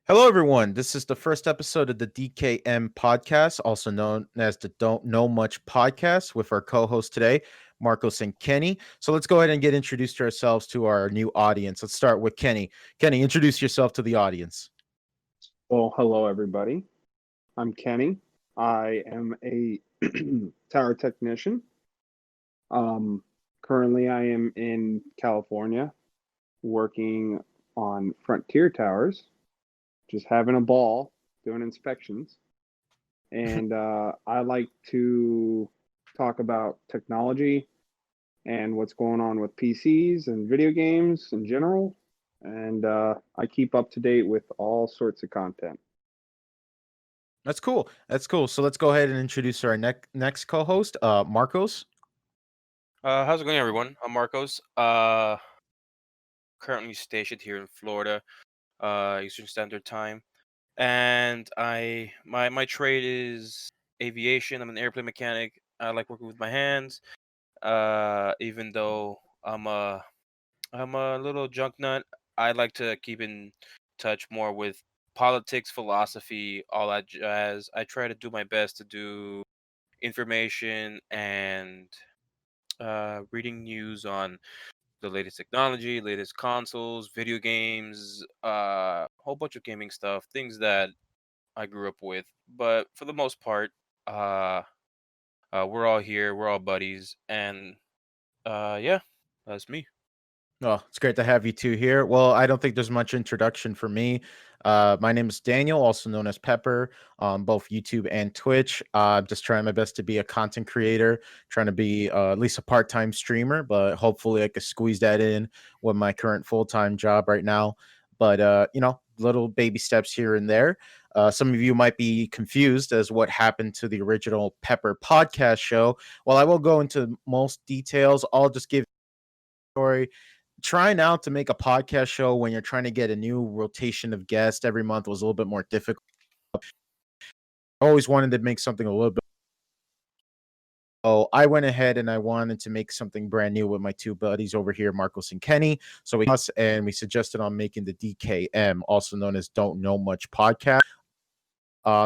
Hello, everyone. This is the first episode of the DKM podcast, also known as the Don't Know Much podcast, with our co host today, Marcos and Kenny. So let's go ahead and get introduced to ourselves to our new audience. Let's start with Kenny. Kenny, introduce yourself to the audience. Well, hello everybody. I'm Kenny. I am a tower technician. Um, Currently, I am in California working on Frontier Towers, just having a ball doing inspections. And I like to talk about technology and what's going on with PCs and video games in general. And I keep up to date with all sorts of content. That's cool. That's cool. So let's go ahead and introduce our next co host, Marcos. How's it going, everyone? I'm Marcos. Currently stationed here in Florida, Eastern Standard Time, and my trade is aviation. I'm an airplane mechanic. I like working with my hands. Even though I'm a little junk nut, I like to keep in touch more with politics, philosophy, all that jazz. I try to do my best to do information and reading news on the latest technology, latest consoles, video games, whole bunch of gaming stuff, things that I grew up with. But for the most part, uh, we're all here, we're all buddies, and yeah, that's me. Oh, it's great to have you two here. Well, I don't think there's much introduction for me. My name is Daniel, also known as Pepper, on both YouTube and Twitch. Just trying my best to be a content creator, trying to be at least a part-time streamer, but hopefully I could squeeze that in with my current full-time job right now. But little baby steps here and there. Some of you might be confused as what happened to the original Pepper podcast show. Well, I will go into most details. I'll just give story. Trying out to make a podcast show when you're trying to get a new rotation of guests every month was a little bit more difficult. I always wanted to make something a little bit. Oh, I went ahead and I wanted to make something brand new with my two buddies over here, Marcos and Kenny. So we suggested on making the DKM, also known as Don't Know Much podcast.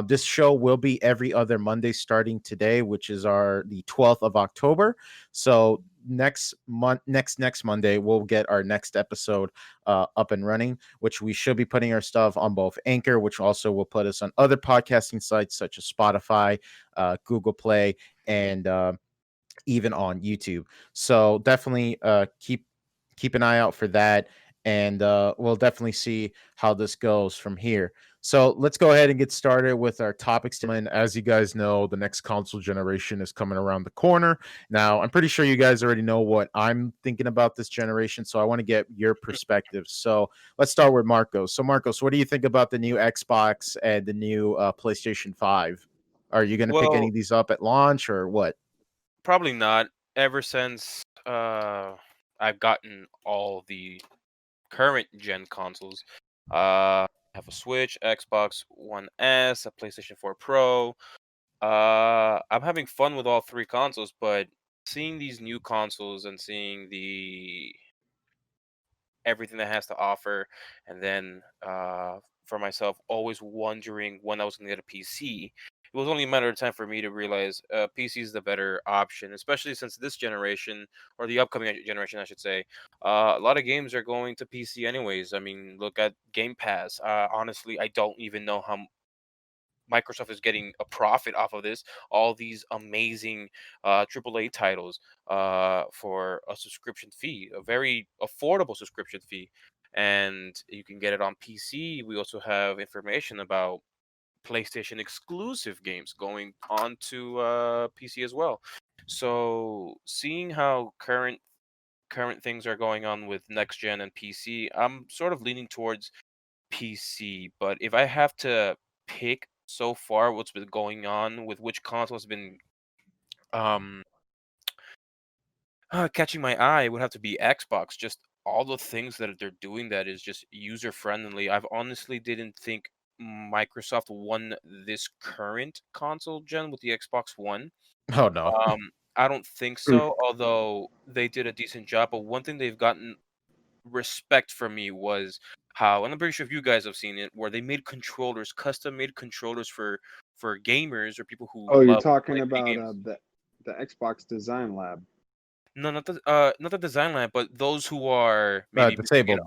This show will be every other Monday starting today, which is the 12th of October. So next Monday, we'll get our next episode up and running, which we should be putting our stuff on both Anchor, which also will put us on other podcasting sites such as Spotify, Google Play, and even on YouTube. So definitely keep an eye out for that, and we'll definitely see how this goes from here. So let's go ahead and get started with our topics. And as you guys know, the next console generation is coming around the corner. Now, I'm pretty sure you guys already know what I'm thinking about this generation, so I want to get your perspective. So let's start with Marcos. So Marcos, what do you think about the new Xbox and the new PlayStation 5? Are you going to pick any Well, of these up at launch or what? probably not. Ever since I've gotten all the current gen consoles, I have a Switch, Xbox One S, a PlayStation 4 Pro. I'm having fun with all three consoles, but seeing these new consoles and seeing the everything that has to offer, and then for myself, always wondering when I was going to get a PC. It was only a matter of time for me to realize PC is the better option, especially since this generation or the upcoming generation, I should say. A lot of games are going to PC anyways. I mean, look at Game Pass. Honestly, I don't even know how Microsoft is getting a profit off of this. All these amazing AAA titles for a subscription fee, a very affordable subscription fee, and you can get it on PC. We also have information about PlayStation exclusive games going on to PC as well. So seeing how current things are going on with next gen and PC, I'm sort of leaning towards PC, but if I have to pick so far what's been going on with which console has been um catching my eye, it would have to be Xbox. Just all the things that they're doing that is just user friendly. I've honestly didn't think Microsoft won this current console gen with the Xbox One. Oh no. I don't think so, although they did a decent job. But one thing they've gotten respect for me was how, and I'm pretty sure if you guys have seen it, where they made controllers, custom made controllers for gamers or people who Oh, you're love to talking play video about games. the Xbox Design Lab. No, not the design lab, but those who are maybe missing Disabled.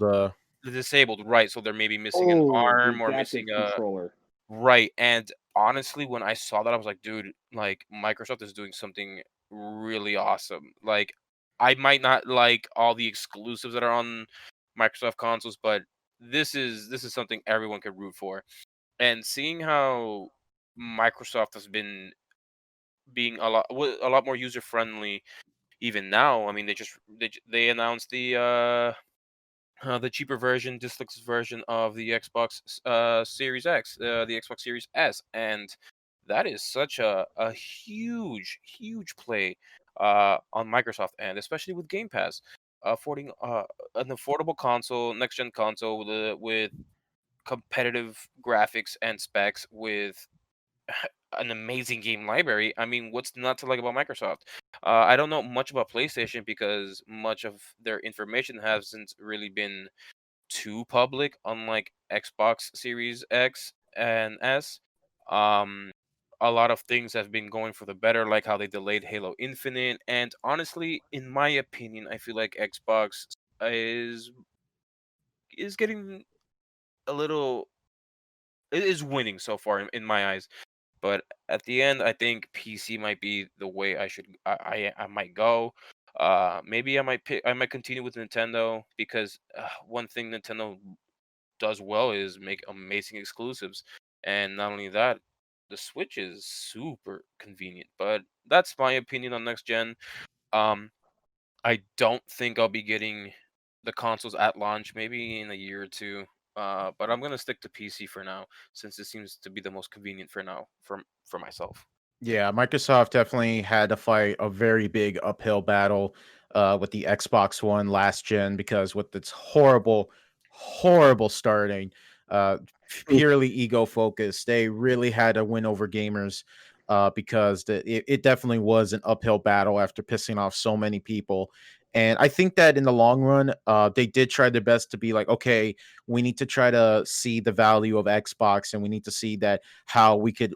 the disabled, right? So they're maybe missing an Oh, the arm or adaptive missing a controller. right. And honestly, when I saw that, I was like, dude, like Microsoft is doing something really awesome. Like, I might not like all the exclusives that are on Microsoft consoles, but this is something everyone could root for. And seeing how Microsoft has been being a lot more user friendly even now. I mean, they announced the cheaper version, deluxe version of the Xbox Series X, the Xbox Series S, and that is such a huge play on Microsoft end, especially with Game Pass, affording an affordable console, next gen console with competitive graphics and specs with an amazing game library. I mean, what's not to like about Microsoft? I don't know much about PlayStation because much of their information hasn't really been too public, unlike Xbox Series X and S. Um, a lot of things have been going for the better, like how they delayed Halo Infinite. And honestly, in my opinion, I feel like Xbox is is getting a little is winning so far in my eyes. But at the end, I think PC might be the way I might go. Maybe I might continue with Nintendo because one thing Nintendo does well is make amazing exclusives, and not only that, the Switch is super convenient. But that's my opinion on next gen. Um, I don't think I'll be getting the consoles at launch, maybe in a year or two. But I'm gonna stick to PC for now, since it seems to be the most convenient for now for myself. Yeah, Microsoft definitely had to fight a very big uphill battle with the Xbox One last gen because with its horrible starting, uh, purely ego focused, they really had to win over gamers because it definitely was an uphill battle after pissing off so many people. And I think that in the long run, they did try their best to be like, okay, we need to try to see the value of Xbox, and we need to see that how we could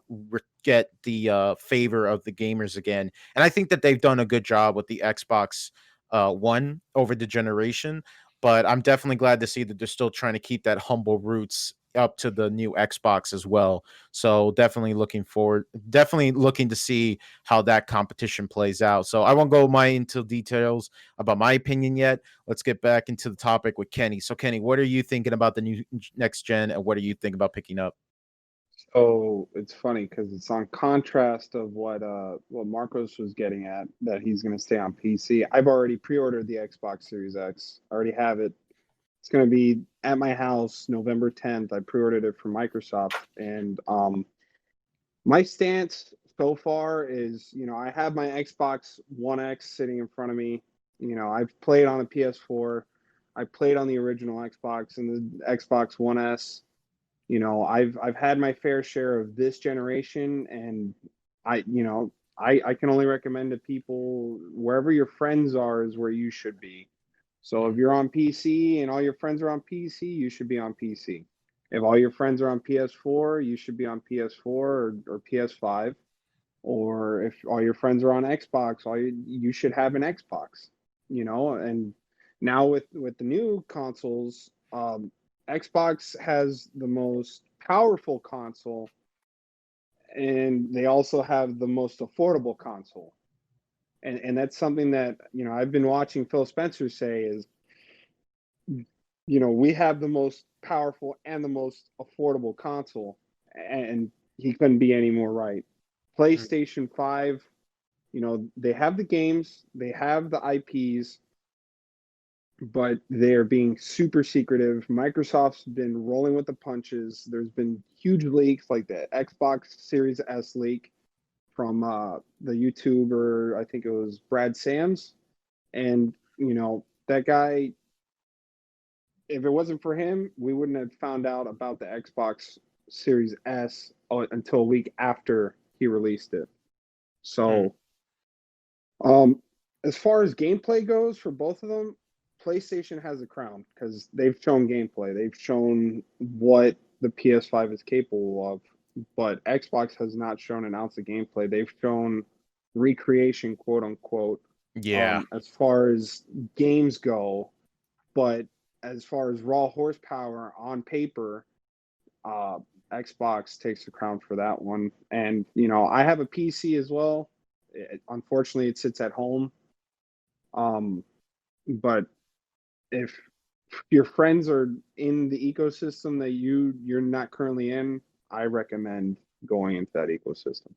get the favor of the gamers again. And I think that they've done a good job with the Xbox One over the generation. But I'm definitely glad to see that they're still trying to keep that humble roots up to the new Xbox as well. So definitely looking to see how that competition plays out. So I won't go into details about my opinion yet. Let's get back into the topic with Kenny. So Kenny, what are you thinking about the new next gen, and what do you think about picking up? So it's funny because it's on contrast of what Marcos was getting at, that he's going to stay on PC. I've already pre-ordered the Xbox Series X. I already have it. It's going to be at my house November 10th. I pre-ordered it from Microsoft, and my stance so far is, I have my Xbox One X sitting in front of me. I've played on the PS4. I played on the original Xbox and the Xbox One S. I've had my fair share of this generation, and I can only recommend to people, wherever your friends are is where you should be. So if Mhm. you're on PC and all your friends are on PC, you should be on PC. If all your friends are on PS4, you should be on PS4 or PS5. Or if all your friends are on Xbox, you should have an Xbox. And now with the new consoles, Xbox has the most powerful console, and they also have the most affordable console. And that's something that, I've been watching Phil Spencer say is, we have the most powerful and the most affordable console, and he couldn't be any more right. Mm. PlayStation 5, they have the games, they have the IPs, but they're being super secretive. Microsoft's been rolling with the punches. There's been huge leaks, like the Xbox Series S leak from the YouTuber, I think it was Brad Sams. And, that guy, if it wasn't for him, we wouldn't have found out about the Xbox Series S until a week after he released it. Mm. So, um, as far as gameplay goes for both of them, PlayStation has a crown because they've shown gameplay. They've shown what the PS5 is capable of, but Xbox has not shown an ounce of gameplay. They've shown recreation, quote unquote, Yeah. as far as games go, but as far as raw horsepower on paper, uh, Xbox takes the crown for that one. And I have a PC as well. Unfortunately, it sits at home. But if your friends are in the ecosystem that you're not currently in, I recommend going into that ecosystem.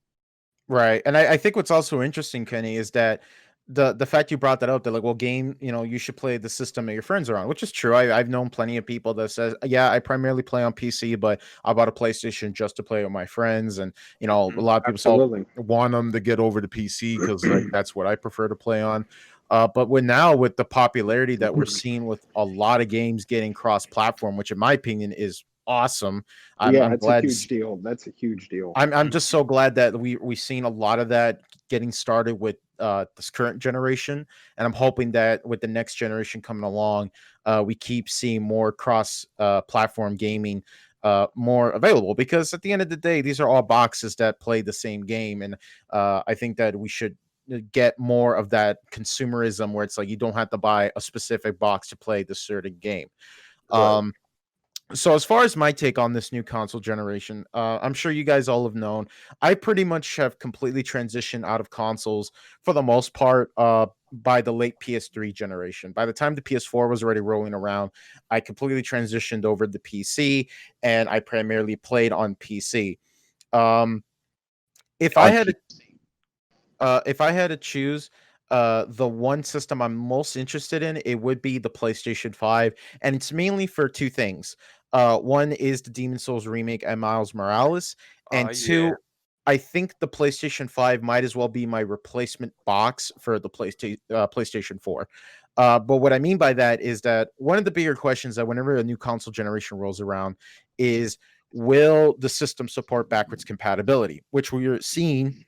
Right. And I think what's also interesting, Kenny, is that the fact you brought that up, that like, well, you should play the system that your friends are on, which is true. I've known plenty of people that says, yeah, I primarily play on PC, but I bought a PlayStation just to play with my friends. And a lot of people say, Absolutely. want them to get over to PC because like that's what I prefer to play on. But with the popularity that we're seeing with a lot of games getting cross-platform, which in my opinion is awesome. Yeah, I'm it's a glad huge deal. That's a huge deal. I'm just so glad that we've seen a lot of that getting started with this current generation, and I'm hoping that with the next generation coming along, we keep seeing more cross platform gaming more available, because at the end of the day, these are all boxes that play the same game, and I think that we should get more of that consumerism where it's like you don't have to buy a specific box to play the certain game. Right. So as far as my take on this new console generation, I'm sure you guys all have known, I pretty much have completely transitioned out of consoles for the most part by the late PS3 generation. By the time the PS4 was already rolling around, I completely transitioned over to PC, and I primarily played on PC. Um, if I On had PC. if I had to choose the one system I'm most interested in, it would be the PlayStation 5, and it's mainly for two things. One is the Demon Souls remake and Miles Morales, and Yeah. two, I think the PlayStation 5 might as well be my replacement box for the PlayStation 4. But what I mean by that is that one of the bigger questions that whenever a new console generation rolls around is, will the system support backwards compatibility, which we are seeing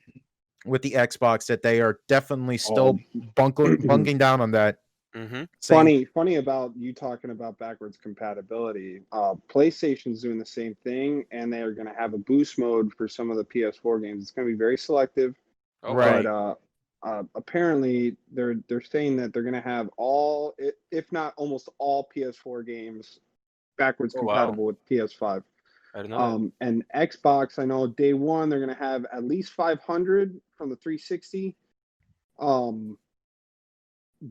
with the Xbox, that they are definitely Oh, still bunging down on that, Mm-hmm. saying, funny about you talking about backwards compatibility. PlayStation's doing the same thing, and they are going to have a boost mode for some of the PS4 games. It's going to be very selective, Oh wow. but right, apparently they're saying that they're going to have all, if not almost all, PS4 games backwards Oh wow. compatible with PS5. I didn't know that. And Xbox, I know day one they're going to have at least 500 from the 360.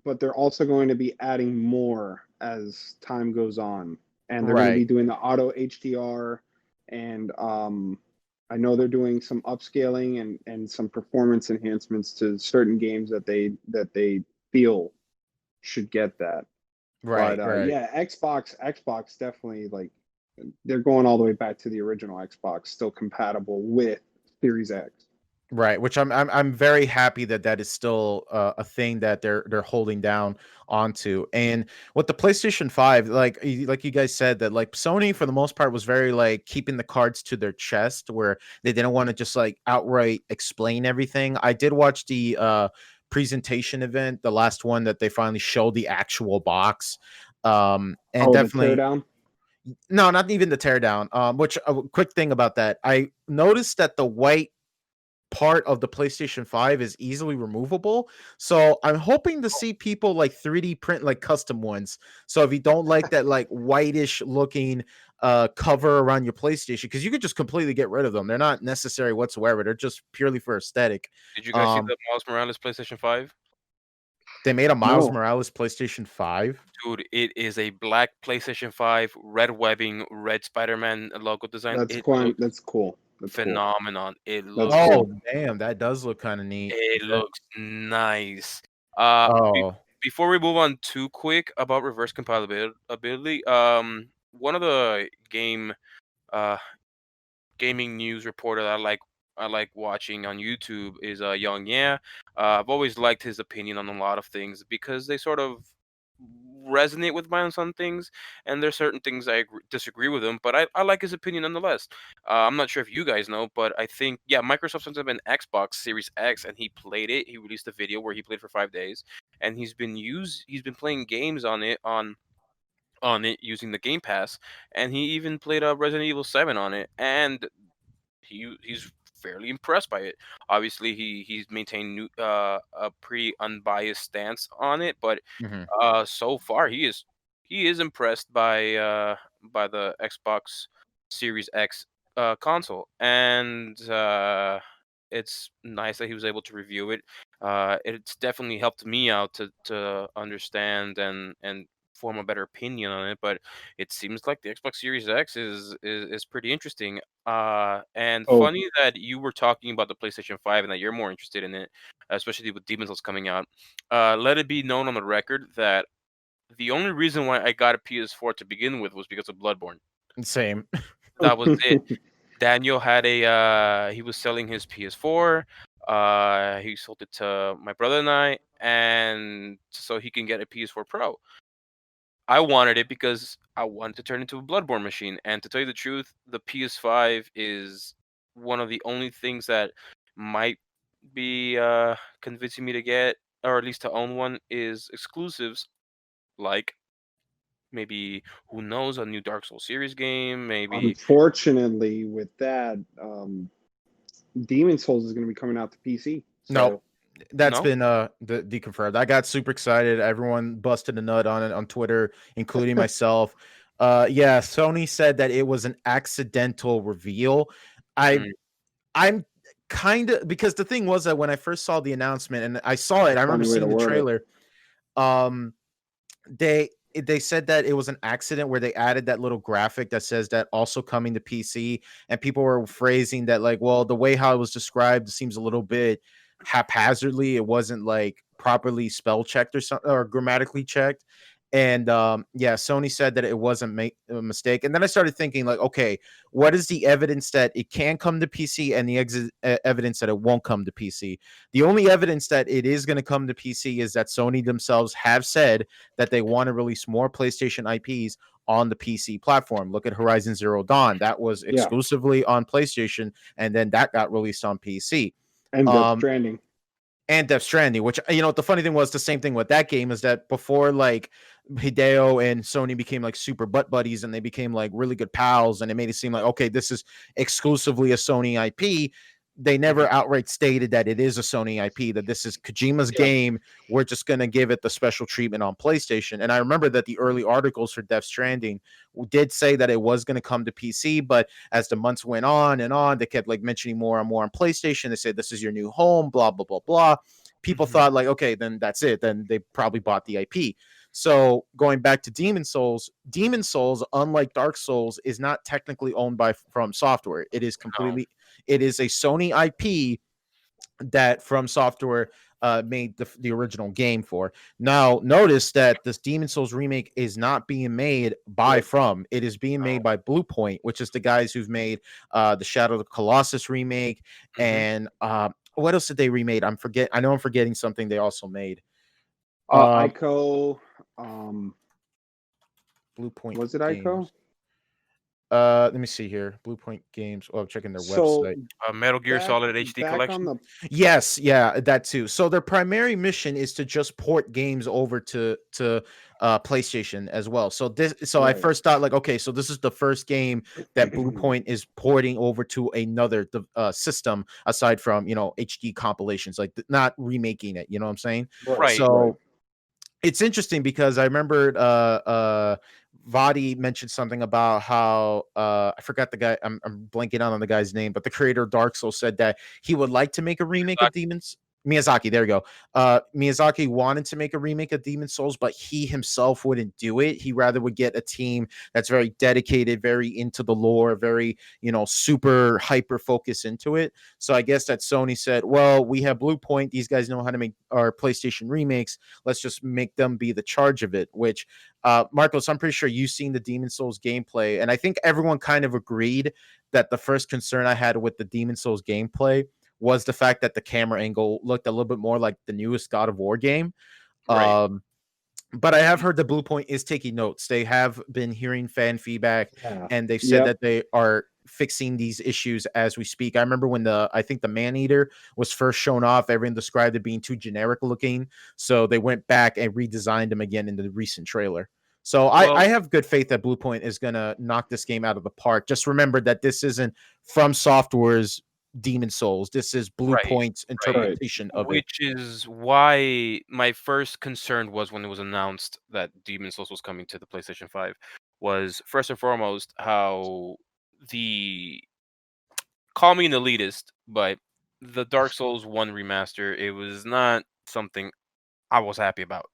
But they're also going to be adding more as time goes on, and they're going to be right, doing the auto HDR, and I know they're doing some upscaling and some performance enhancements to certain games that they feel should get that. But right. yeah, Xbox definitely, like, they're going all the way back to the original Xbox, still compatible with Series X. Right, which I'm very happy that that is still a thing that they're holding down onto. And with the PlayStation 5, like you guys said, that like Sony for the most part was very like keeping the cards to their chest, where they didn't want to just like outright explain everything. I did watch the presentation event, the last one that they finally showed the actual box. And Oh, the definitely, teardown. no, not even the teardown. Which a quick thing about that, I noticed that the white part of the PlayStation 5 is easily removable. So I'm hoping to see people like 3D print like custom ones. So if you don't like that like whitish looking cover around your PlayStation, because you could just completely get rid of them. They're not necessary whatsoever. They're just purely for aesthetic. Did you guys see Um the Miles Morales PlayStation 5? they made a Miles No, Morales PlayStation 5. Dude, it is a black PlayStation 5, red webbing, red Spider-Man logo design. that's It quite looks that's cool. That's cool. phenomenon. It That's looks Oh cool. damn, that does look kind of neat. it That- looks nice. Uh, be oh, before we move on too quick about reverse compatibility, one of the uh gaming news reporter that I like watching on YouTube is Young Yeah. I've always liked his opinion on a lot of things because they sort of resonate with mine on some things, and there's certain things disagree with him, but I like his opinion nonetheless. I'm not sure if you guys know, but I think, yeah, Microsoft sent him an Xbox Series X, and he played it. He released a video where he played for 5 days, and he's been playing games on it using the Game Pass, and he even played Resident Evil 7 on it, and he's fairly impressed by it. Obviously, he's maintained a pretty unbiased stance on it, but Hmm. so far he is impressed by the Xbox Series X console, and it's nice that he was able to review it. It's definitely helped me out to understand and form a better opinion on it. But it seems like the Xbox Series X is pretty interesting. And Oh, funny that you were talking about the PlayStation 5 and that you're more interested in it, especially with Demon's Souls coming out. Let it be known on the record that the only reason why I got a PS4 to begin with was because of Bloodborne. Same. That was it. Daniel had he was selling his PS4. He sold it to my brother and I, and so he can get a PS4 Pro. I wanted it because I wanted to turn into a Bloodborne machine. And to tell you the truth, the PS5 is one of the only things that might be convincing me to get, or at least to own one, is exclusives like maybe, who knows, a new Dark Souls series game, maybe. unfortunately, with that, Demon Souls is going to be coming out to PC. Nope. So That's No. been deconfirmed. I got super excited. Everyone busted a nut on it on Twitter, including myself. Yeah, Sony said that it was an accidental reveal. I Mm, I'm kind of, because the thing was that when I first saw the announcement and I saw it, I remember funny way to seeing the word it. trailer. Um, they said that it was an accident where they added that little graphic that says that also coming to PC, and people were phrasing that like, well, the way how it was described seems a little bit haphazardly. It wasn't like properly spell checked or something, or grammatically checked. And yeah, Sony said that it wasn't a mistake. And then I started thinking like, okay, what is the evidence that it can come to PC and the evidence that it won't come to PC? The only evidence that it is going to come to PC is that Sony themselves have said that they want to release more PlayStation IPs on the PC platform. Look at Horizon Zero Dawn. That was Yeah, exclusively on PlayStation, and then that got released on PC. and Death Um, Stranding. and Death Stranding, which, the funny thing was the same thing with that game is that before like Hideo and Sony became like super butt buddies and they became like really good pals, and it made it seem like, okay, this is exclusively a Sony IP. They mhm. never outright stated that it is a Sony IP, that this is Kojima's Yeah. game. We're just going to give it the special treatment on PlayStation. And I remember that the early articles for Death Stranding did say that it was going to come to PC, but as the months went on and on, they kept like mentioning more and more on PlayStation. They said, this is your new home, blah, blah, blah, blah. People Mhm. thought like, okay, then that's it. Then they probably bought the IP. So going back to Demon Souls, unlike Dark Souls, is not technically owned by From Software. It is No. completely, it is a Sony IP that From Software made the original game for. Now, notice that this Demon Souls remake is not being made by From. It is being No. made by Bluepoint, which is the guys who've made the Shadow of the Colossus remake. Mhm. And what else did they remake? I know I'm forgetting something they also made. Um, Ico. Bluepoint Was it Ico? Games. Let me see here. Bluepoint Games. Oh, I'm checking their So website. Metal Gear back Solid HD back on collection. the Yes, yeah, that too. So their primary mission is to just port games over to PlayStation as well. So I right. first thought like, okay, so this is the first game that Bluepoint is porting over to another system aside from, HD compilations, like not remaking it, you know what I'm saying? Right, Right. right. So it's interesting because I remembered Vadi mentioned something about how I forgot the guy. I'm blanking out on the guy's name, but the creator of Dark Souls said that he would like to make a remake of Demons. Miyazaki, there you go. Miyazaki wanted to make a remake of Demon Souls, but he himself wouldn't do it. He rather would get a team that's very dedicated, very into the lore, very, super hyper focus into it. So I guess that Sony said, well, we have Bluepoint. These guys know how to make our PlayStation remakes. Let's just make them be the charge of it. Which, Marcos, I'm pretty sure you've seen the Demon Souls gameplay, and I think everyone kind of agreed that the first concern I had with the Demon Souls gameplay was the fact that the camera angle looked a little bit more like the newest God of War game. Right. Um, but I have heard the Blue Point is taking notes. They have been hearing fan feedback, Yeah. and they've said Yep. that they are fixing these issues as we speak. I remember when I think the Maneater was first shown off, everyone described it being too generic looking, so they went back and redesigned him again in the recent trailer. So I Well, have good faith that Bluepoint is gonna knock this game out of the park. Just remember that this isn't From Software's Demon Souls. This is right, Bluepoint's right. Right. interpretation of it. Which is why my first concern was when it was announced that Demon Souls was coming to the PlayStation 5 was first and foremost how the call me an elitist, but the Dark Souls 1 remaster, it was not something I was happy about.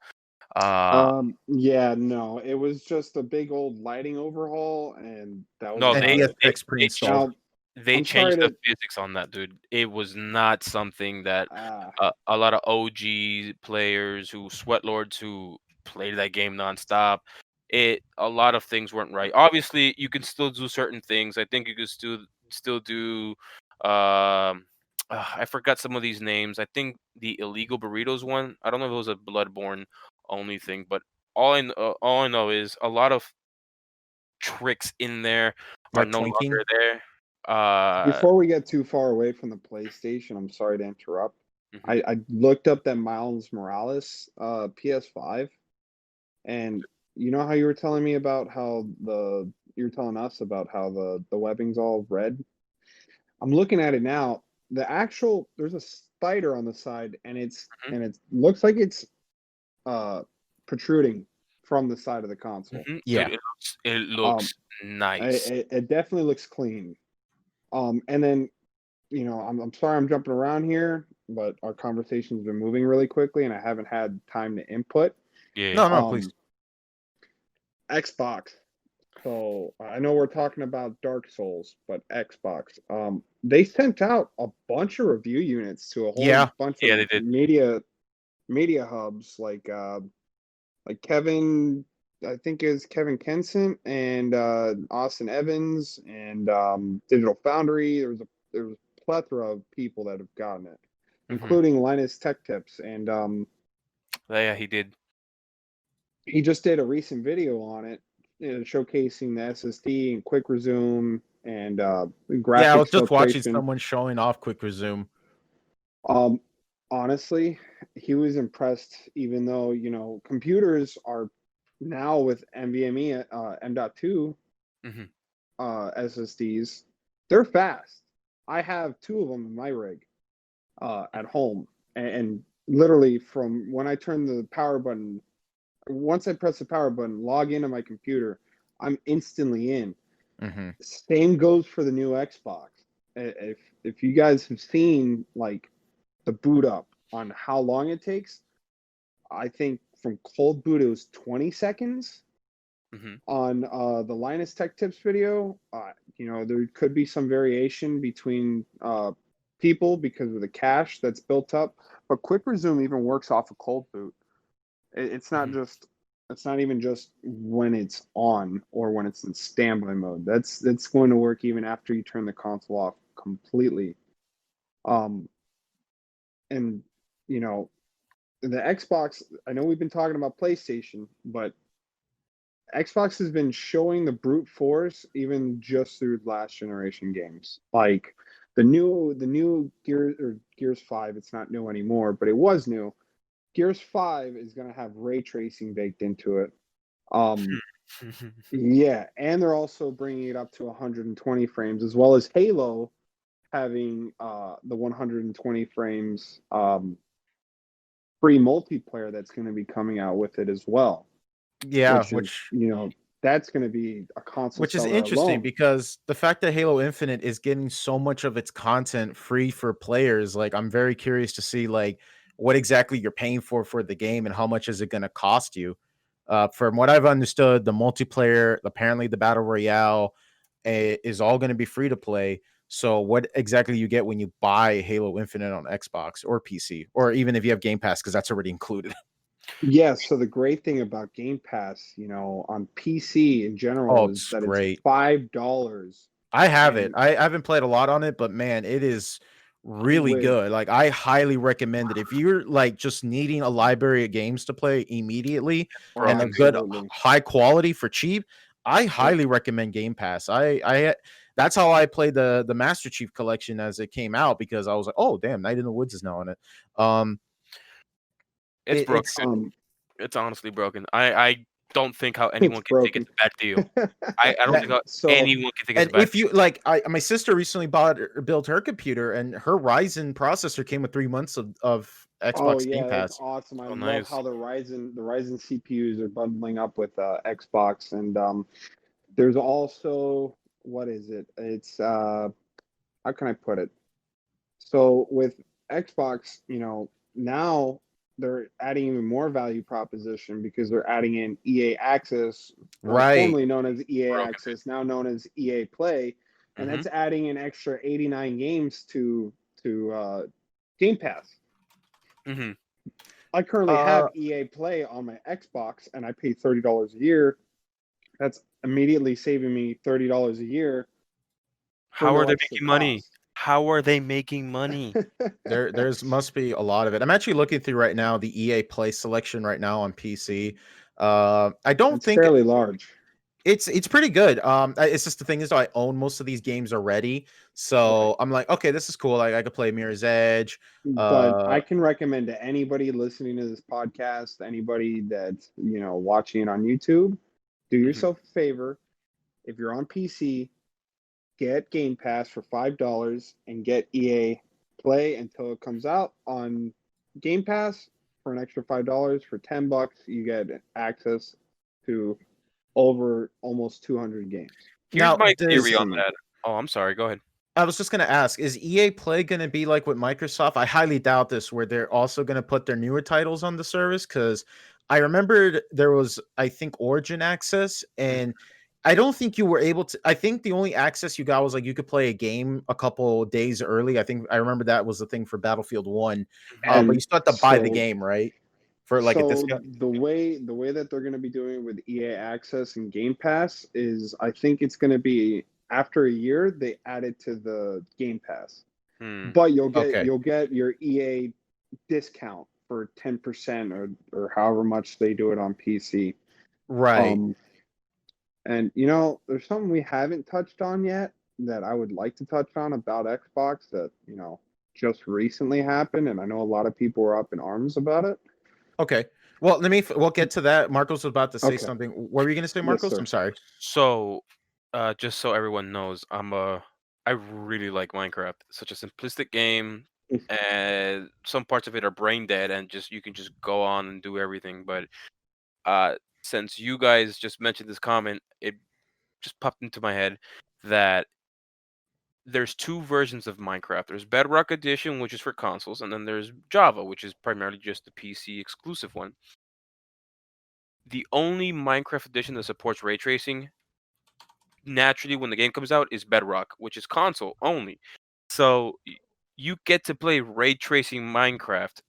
Uh Yeah, no, it was just a big old lighting overhaul, and that was no, And about it. VFX pre-installed. Now, they I'm sorry changed the to physics on that, dude. It was not something that uh a lot of OG players who sweatlords who played that game nonstop. A lot of things weren't right. Obviously, you can still do certain things. I think you could still do. I forgot some of these names. I think the illegal burritos one. I don't know if it was a Bloodborne only thing, but all I know is a lot of tricks in there are Like no twinking. longer there. before we get too far away from the PlayStation, I'm sorry to interrupt. Mhm. I looked up that Miles Morales PS5, and you know how you were telling me about how you were telling us about how the webbing's all red. I'm looking at it now. There's a spider on the side, and it looks like it's uh protruding from the side of the console. Dude, Yeah. it Um, looks nice. it definitely looks clean. And then I'm sorry I'm jumping around here, but our conversation's been moving really quickly, and I haven't had time to input. Yeah. No, no, please. Um, Xbox. So I know we're talking about Dark Souls, but Xbox. They sent out a bunch of review units to a whole Yeah. bunch Yeah, of they did. media hubs like Kevin, I think is Kevin Kensant and Austin Evans and Digital Foundry. There was a plethora of people that have gotten it, Mhm. including Linus Tech Tips, and Yeah, he did. he just did a recent video on it, showcasing the SSD and quick resume and Yeah, I was graphics just watching filtration. someone showing off quick resume. Um, Honestly, he was impressed, even though computers are now with NVMe M.2 Mhm. SSDs, they're fast. I have two of them in my rig at home, and literally from when I turn the power button, once I press the power button, log into my computer, I'm instantly in. Hmm. Same goes for the new Xbox. If you guys have seen like the boot up on how long it takes, I think from cold boot it was 20 seconds. Mhm. On the Linus Tech Tips video, there could be some variation between people because of the cache that's built up, but Quick Resume even works off a cold boot. It's not Mhm. just it's not even just when it's on or when it's in standby mode. That's going to work even after you turn the console off completely. Um, and you know the Xbox. I know we've been talking about PlayStation, but Xbox has been showing the brute force even just through last generation games. Like the new Gears 5, it's not new anymore, but it was new. Gears 5 is going to have ray tracing baked into it. Um yeah, and they're also bringing it up to 120 frames as well as Halo having the 120 frames free multiplayer that's going to be coming out with it as well, Yeah, which is that's going to be a console which is seller interesting alone. because the fact that Halo Infinite is getting so much of its content free for players, like I'm very curious to see like what exactly you're paying for the game and how much is it going to cost you. From what I've understood, the multiplayer, apparently the battle royale, is all going to be free to play. So what exactly you get when you buy Halo Infinite on Xbox or PC, or even if you have Game Pass, because that's already included. Yeah, so the great thing about Game Pass, on PC in Oh, general is it's that it's great. $5 I have it. and I haven't played a lot on it, but man, it is really with good. Like I highly recommend it. If you're like just needing a library of games to play immediately For all and a games. good absolutely. high quality for cheap, I Yep. highly recommend Game Pass. I That's how I played the Master Chief Collection as it came out, because I was like, oh damn, Night in the Woods is now on it. It's broken. It's It's honestly broken. I don't think how anyone It's can think it's broken. a bad deal. I don't think how So- anyone can think it's a and bad if you like, my sister recently built her computer, and her Ryzen processor came with 3 months of Oh Xbox Game yeah, that's Pass. awesome. I Oh, love nice. how the Ryzen CPUs are bundling up with Xbox, and there's also, what is it? It's how can I put it? So with Xbox, now they're adding even more value proposition because they're adding in EA Access, Right. formerly known as EA Broken. Access, now known as EA Play, and Mhm. that's adding an extra 89 games to Game Pass. Mm-hmm. I currently have EA Play on my Xbox, and I pay $30 a year. That's immediately saving me $30 a year. How are no they extra making money? cost. How are they making money? There's must be a lot of it. I'm actually looking through right now the EA Play selection right now on PC. I don't It's think fairly large. it's pretty good. It's just the thing is, I own most of these games already, so Right. I'm like, okay, this is cool. Like I could play Mirror's Edge. But I can recommend to anybody listening to this podcast, anybody that's watching it on YouTube, do Mhm. yourself a favor. If you're on PC, get Game Pass for $5 and get EA Play until it comes out on Game Pass for an extra $5. For $10, you get access to over almost 200 games. Here's Now, my theory on Instantly. that. Oh, I'm sorry. Go ahead. I was just gonna ask, is EA Play gonna be like with Microsoft? I highly doubt this, where they're also gonna put their newer titles on the service, because I remembered there was, I think, Origin access, and I don't think you were able to. I think the only access you got was like you could play a game a couple days early. I think I remember that was the thing for Battlefield 1. But And you still have to buy the so game, right? For like a So discount. the way that they're going to be doing it with EA Access and Game Pass is, I think it's going to be after a year they add it to the Game Pass, Hmm. but you'll get Okay. your EA discount for 10% or however much they do it on PC. Right. And there's something we haven't touched on yet that I would like to touch on about Xbox that just recently happened, and I know a lot of people were up in arms about it. Okay. Well, we'll get to that. Marcos was about to say Okay. something. What were you gonna say, Yes, Marcos? sir. I'm sorry. So, just so everyone knows, I really like Minecraft. It's such a simplistic game, and some parts of it are brain dead, and just you can just go on and do everything. But since you guys just mentioned this comment, it just popped into my head that there's two versions of Minecraft. There's Bedrock Edition, which is for consoles, and then there's Java, which is primarily just the PC exclusive one. The only Minecraft edition that supports ray tracing naturally when the game comes out is Bedrock, which is console only. So you get to play ray tracing Minecraft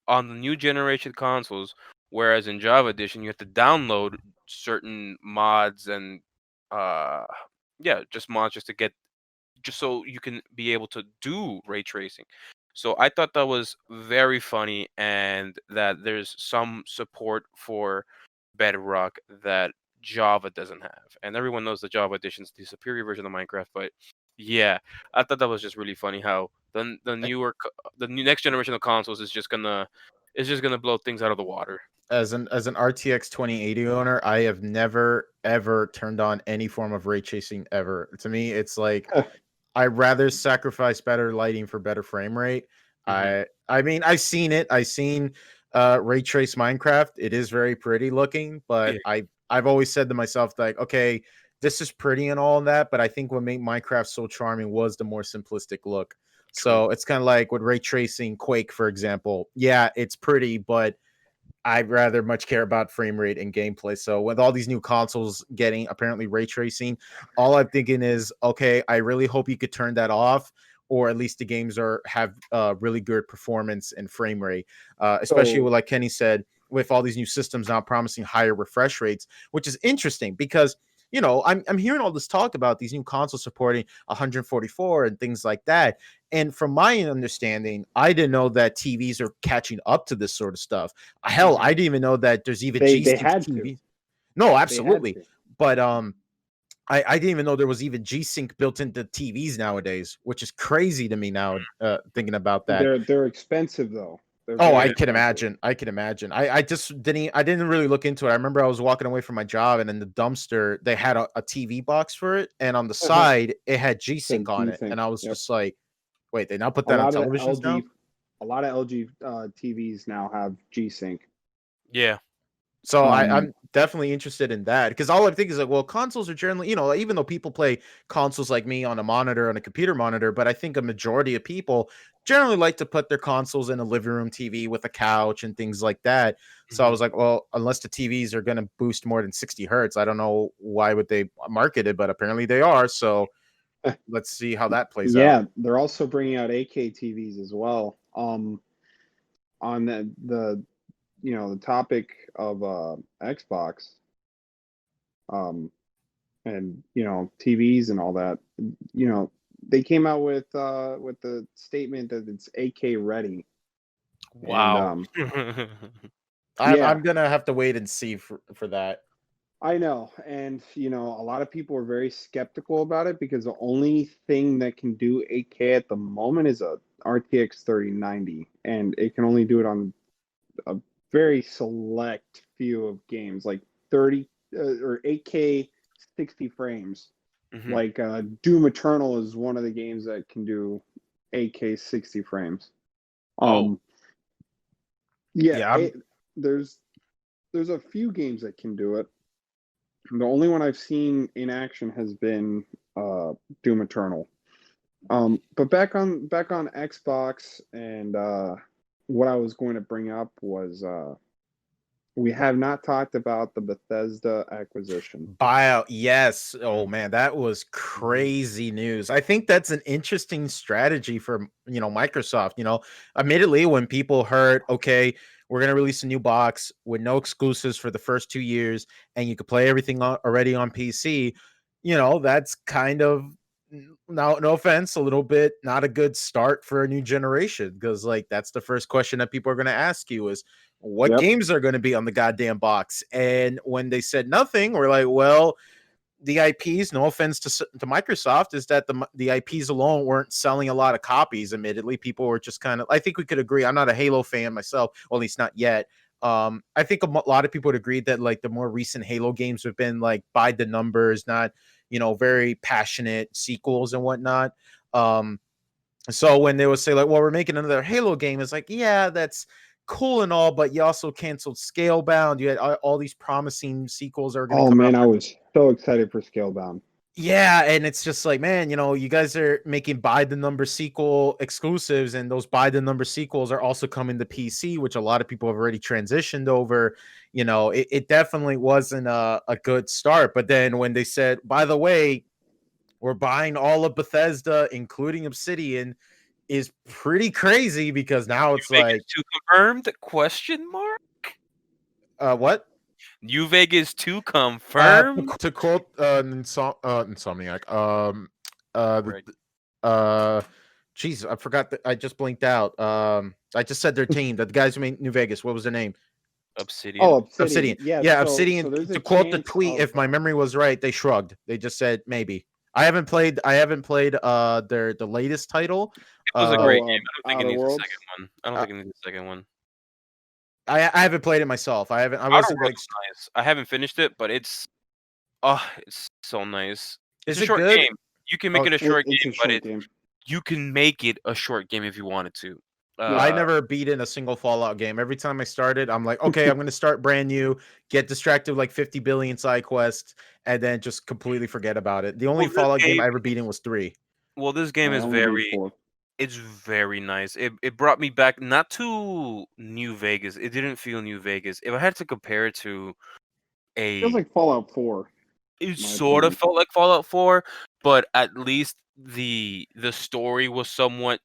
on the new generation consoles, whereas in Java Edition you have to download certain mods and uh yeah, just mods just to get just so you can be able to do ray tracing. So I thought that was very funny and that there's some support for Bedrock that Java doesn't have. And everyone knows the Java edition is the superior version of Minecraft, but yeah, I thought that was just really funny how the new next generation of consoles is just gonna blow things out of the water. As an RTX 2080 owner, I have never ever turned on any form of ray tracing ever. To me, it's like I'd rather sacrifice better lighting for better frame rate. Hmm. I mean, I've seen it. I've seen ray trace Minecraft. It is very pretty looking, Yeah, but I've always said to myself like, okay, this is pretty and all that, but I think what made Minecraft so charming was the more simplistic look. true. So it's kind of like with ray tracing Quake, for example. Yeah, it's pretty, but I'd rather much care about frame rate and gameplay. So with all these new consoles getting apparently ray tracing, all I'm thinking is, okay, I really hope you could turn that off, or at least the games have really good performance and frame rate. Especially So with, like Kenny said, with all these new systems now promising higher refresh rates, which is interesting because I'm hearing all this talk about these new consoles supporting 144 and things like that. And from my understanding, I didn't know that TVs are catching up to this sort of stuff. Hell, Hmm. I didn't even know that there's even they G-Sync had to. TVs. No, They had absolutely. to. But I didn't even know there was even G-Sync built into TVs nowadays, which is crazy to me now, thinking about that. They're expensive though. They're Oh, very I can expensive. imagine. I can imagine. I just didn't really look into it. I remember I was walking away from my job, and in the dumpster they had a TV box for it, and on the side it had G-Sync Says on it, and G-Sync. I was Yep. just like, "Wait, they now put A that on lot of the televisions now?" LG TVs now have G-Sync. Yeah. So Um, I'm definitely interested in that because all I think is like, well, consoles are generally, even though people play consoles like me on a monitor, on a computer monitor, but I think a majority of people generally like to put their consoles in a living room TV with a couch and things like that. So I Mhm. was like, well, unless the TVs are going to boost more than 60 hertz, I don't know why would they market it, but apparently they are. So let's see how that plays out. yeah, they're also bringing out 8K TVs as well. On the the topic of Xbox, um, and TVs and all that, they came out with the statement that it's 8K ready, and Wow. yeah, I'm gonna have to wait and see for that. I know, and a lot of people are very skeptical about it because the only thing that can do 8K at the moment is a RTX 3090, and it can only do it on a very select few of games, like 30 or 8K 60 frames. Mhm. Like Doom Eternal is one of the games that can do 8K 60 frames. Oh. Um, yeah, Yeah, there's a few games that can do it. The only one I've seen in action has been Doom Eternal. But back on Xbox, and what I was going to bring up was we have not talked about the Bethesda acquisition. buyout, yes. Oh Mhm. man, that was crazy news. I think that's an interesting strategy for Microsoft. Admittedly, when people heard, okay, we're gonna release a new box with no exclusives for the first 2 years, and you could play everything already on PC, that's kind of no offense, a little bit not a good start for a new generation because like that's the first question that people are gonna ask you is what Yep. games are going to be on the goddamn box. And when they said nothing, we're like, well, the IPs, no offense to Microsoft, is that the IPs alone weren't selling a lot of copies. Admittedly, people were just kind of. I think we could agree. I'm not a Halo fan myself, or at least not yet. I think a lot of people would agree that like the more recent Halo games have been like by the numbers, not very passionate sequels and whatnot. So when they would say like, "Well, we're making another Halo game," it's like, yeah, that's cool and all, but you also canceled Scalebound. You had all these promising sequels that were going to Oh come out. man, I was so excited for Scalebound. Yeah, and it's just like, man, you guys are making by the number sequel exclusives, and those by the number sequels are also coming to PC, which a lot of people have already transitioned over. It definitely wasn't a good start. But then when they said, by the way, we're buying all of Bethesda, including Obsidian, is pretty crazy because now New it's Vegas like, 2 confirmed? Question mark? what? New Vegas 2 Uh, confirmed? to quote Insomniac, the Right. uh, jeez, I forgot that I just blinked out. I just said their team, the guys who made New Vegas. What was their name? Oh, Obsidian? Obsidian. Obsidian. Yeah, Yeah, so Obsidian. there's a To quote the chance tweet, of if my memory was right, they shrugged. They just said maybe. I haven't played the latest title. It was a great game. I don't think it Outer needs a Worlds. second one. I don't Uh, think it needs a second one. I haven't played it myself. I Outer wasn't Worlds like, was nice. I haven't finished it, but it's so nice. It's is a it short good? game. You can make Oh, it a short It's a game, but short game. you can make it a short game if you wanted to. Yeah. I never beat in a single Fallout game. Every time I started, I'm like, okay, I'm going to start brand new, get distracted with like 50 billion side quests, and then just completely forget about it. The only Well, this Fallout game game I ever beat in was 3. this game I is only beat very 4. it's very nice. It brought me back not to New Vegas. It didn't feel New Vegas. If I had to compare it to Feels a like Fallout 4, it in my sort of opinion. felt like Fallout 4, but at least the story was somewhat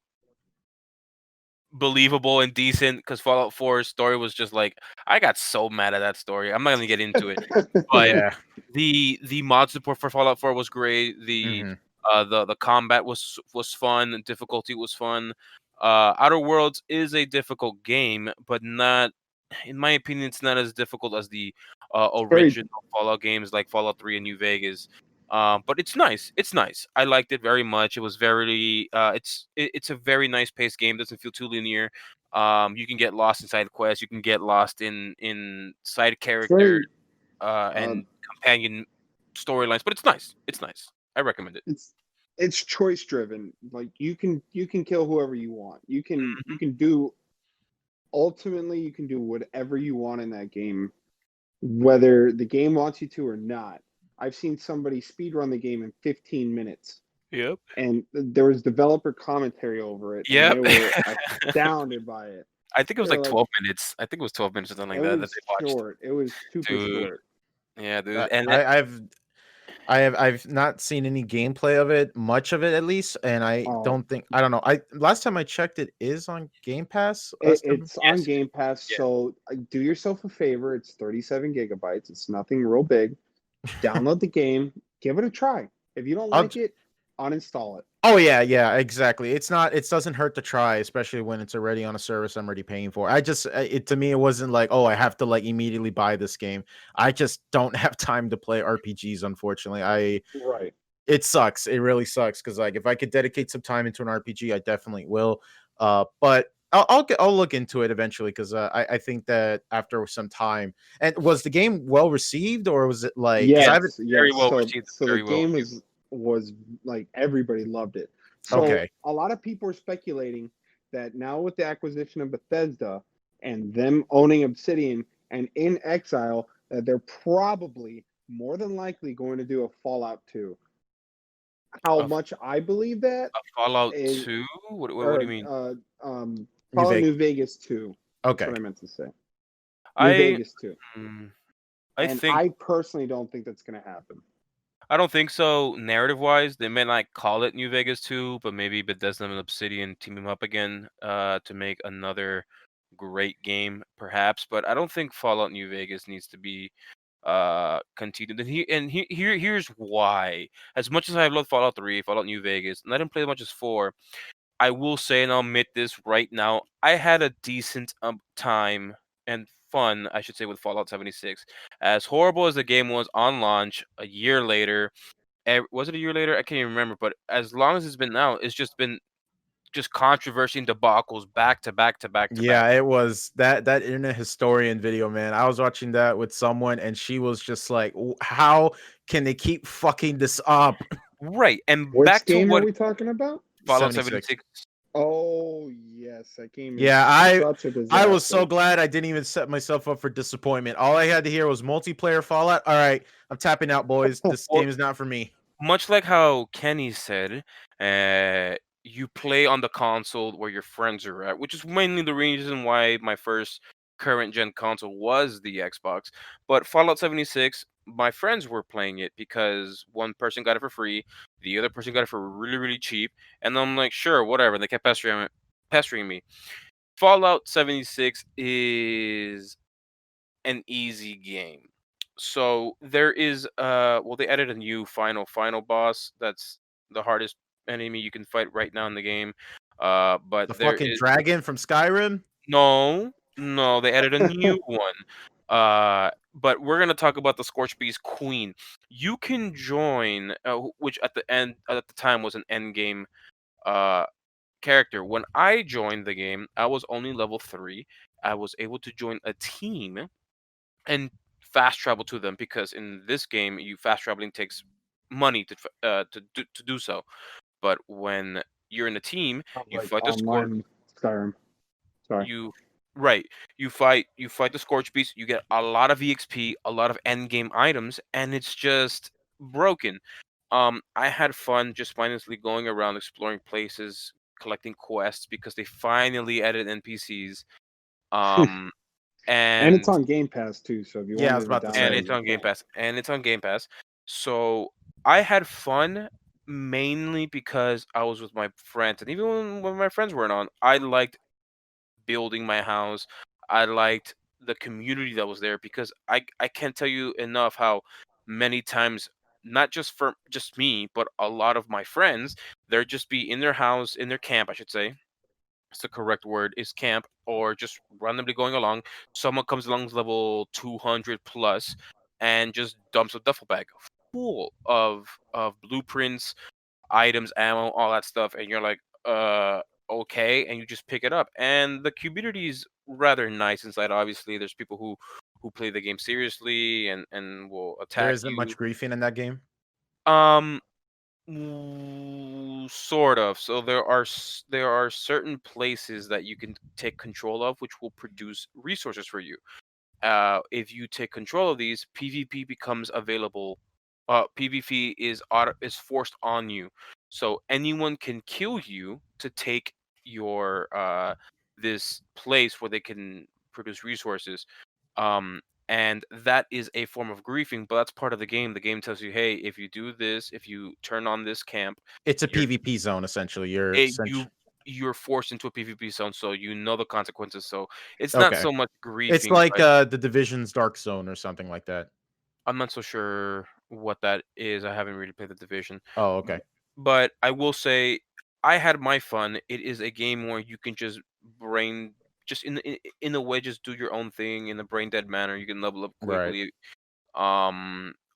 believable and decent because Fallout 4's story was just like I got so mad at that story. I'm not gonna get into it, but Yeah. the mod support for Fallout 4 was great. Hmm. The combat was fun. And difficulty was fun. Outer Worlds is a difficult game, but not, in my opinion, it's not as difficult as the Very original Fallout games like Fallout 3 and New Vegas. But it's nice. It's nice. I liked it very much. It was very it's a very nice paced game. Doesn't feel too linear. You can get lost in side quests. You can get lost in side It's character very uh, and companion storylines. But it's nice. It's nice. I recommend it. it's choice driven. Like you can kill whoever you want. You can do ultimately you can do whatever you want in that game, whether the game wants you to or not. I've seen somebody speedrun the game in 15 minutes, Yep. and there was developer commentary over it, and Yep. they were astounded by it. I think it was They're like like, 12 minutes. I think it was 12 minutes or something it like that was they watched. short. It was super Dude. short. Yeah, dude. I, And I, I've I've not seen any gameplay of it, much of it at least, and Oh, I don't know. I last time I checked, it is on Game Pass. it, Last time, it's on yes, Game Pass, yeah. so do yourself a favor. It's 37 gigabytes. It's nothing real big. Download the game, give it a try. If you don't I'll like it, uninstall it. Oh yeah, yeah, exactly. It's not. It doesn't hurt to try, especially when it's already on a service I'm already paying for. It to me, it wasn't like, oh, I have to like immediately buy this game. I just don't have time to play RPGs. Unfortunately, Right. it sucks. It really sucks because like if I could dedicate some time into an RPG, I definitely will. But I'll look into it eventually because I think that after some time. And was the game well received or was it like? Because I Yes, haven't. Yes, very yes. well So received. so the Very well game received. was like everybody loved it. So Okay. a lot of people are speculating that now with the acquisition of Bethesda and them owning Obsidian and in Exile, that they're probably more than likely going to do a Fallout 2. How A, much I believe that a Fallout is 2? What do you or mean? New Fallout Vegas. New Vegas 2. That's Okay. what I meant to say. New I Vegas 2. mm, I And think I personally don't think that's going to happen. I don't think so. Narrative wise, they may not call it New Vegas 2, but maybe Bethesda and Obsidian team them up again to make another great game, perhaps. But I don't think Fallout New Vegas needs to be continued. Here's why. As much as I love Fallout 3, Fallout New Vegas, and I didn't play as much as 4, I will say, and I'll admit this right now, I had a decent time and fun, I should say, with Fallout 76. As horrible as the game was on launch, a year later, was it a year later? I can't even remember. But as long as it's been out, it's just been just controversy and debacles back to back to back to back. Yeah, it was that internet historian video, man. I was watching that with someone, and she was just like, How can they keep fucking this up?" Right, and Which back to game are what we talking about? Fallout 76. 76. Oh yes, that game is Yeah, such a I was so disaster. glad I didn't even set myself up for disappointment. All I had to hear was multiplayer Fallout. All right, I'm tapping out, boys. This Or game is not for me. much like how Kenny said, you play on the console where your friends are at, which is mainly the reason why my first current gen console was the Xbox. But Fallout 76, my friends were playing it because one person got it for free, the other person got it for really, really cheap, and I'm like, sure, whatever. They kept pestering me. Fallout 76 is an easy game. So there is well, they added a new final boss that's the hardest enemy you can fight right now in the game. But The there fucking is dragon from Skyrim. no, they added a new one. But we're gonna talk about the Scorch Beast Queen. You can join, which at the time was an end game uh character. When I joined the game, I was only level 3. I was able to join a team and fast travel to them because in this game, you fast traveling takes money to do so. But when you're in a team, Sounds you like fight the scorch. online Skyrim. Sorry. You right. You fight the Scorch Beast. You get a lot of EXP, a lot of end game items, and it's just broken. I had fun just mindlessly going around exploring places, collecting quests because they finally added NPCs. Um, And it's and on Game Pass too, so if you Yeah, I was wanted to about to and download say. it, it's you on Game can. Pass. And it's on Game Pass. So I had fun mainly because I was with my friends, and even when my friends weren't on, I liked building my house. I liked the community that was there because I can't tell you enough how many times, not just for just me, but a lot of my friends, they'd just be in their house, in their camp, I should say. It's the correct word is camp, or just randomly going along. Someone comes along level 200 plus and just dumps a duffel bag. pool of blueprints, items, ammo, all that stuff, and you're like, okay, and you just pick it up. And the community is rather nice inside. Obviously, there's people who play the game seriously and will There attack isn't you. much griefing in that game. Um, sort of. So there are certain places that you can take control of, which will produce resources for you. If you take control of these, PvP becomes available. PvP is forced on you, so anyone can kill you to take your this place where they can produce resources. Um, and that is a form of griefing, but that's part of the game. The game tells you, hey, if you do this, if you turn on this camp, It's a you're PvP zone essentially. You're it, you essentially you're forced into a PvP zone, so you know the consequences. So it's not okay. so much It's griefing, like but the Division's Dark Zone or something like that. I'm not so sure what that is. I haven't really played the Division. Oh, B- okay. But I will say I had my fun. It is a game where you can just brain just in a way just do your own thing in a brain dead manner. You can level up Right. quickly.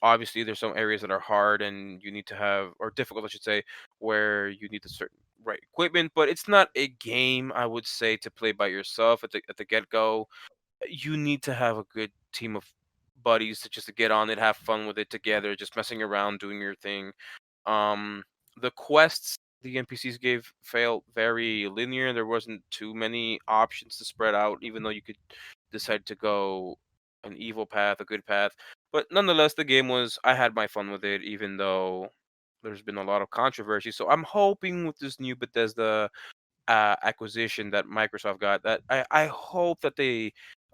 Obviously there's some areas that are hard and you need to have or difficult I should say where you need the certain right equipment, but it's not a game I would say to play by yourself at the get-go. You need to have a good team of buddies to just to get on it, have fun with it together, just messing around, doing your thing. Um, the quests the NPCs gave felt very linear. There wasn't too many options to spread out, even though you could decide to go an evil path, a good path. But nonetheless, the game was. I had my fun with it, even though there's been a lot of controversy. So I'm hoping with this new Bethesda acquisition that Microsoft got. That I hope that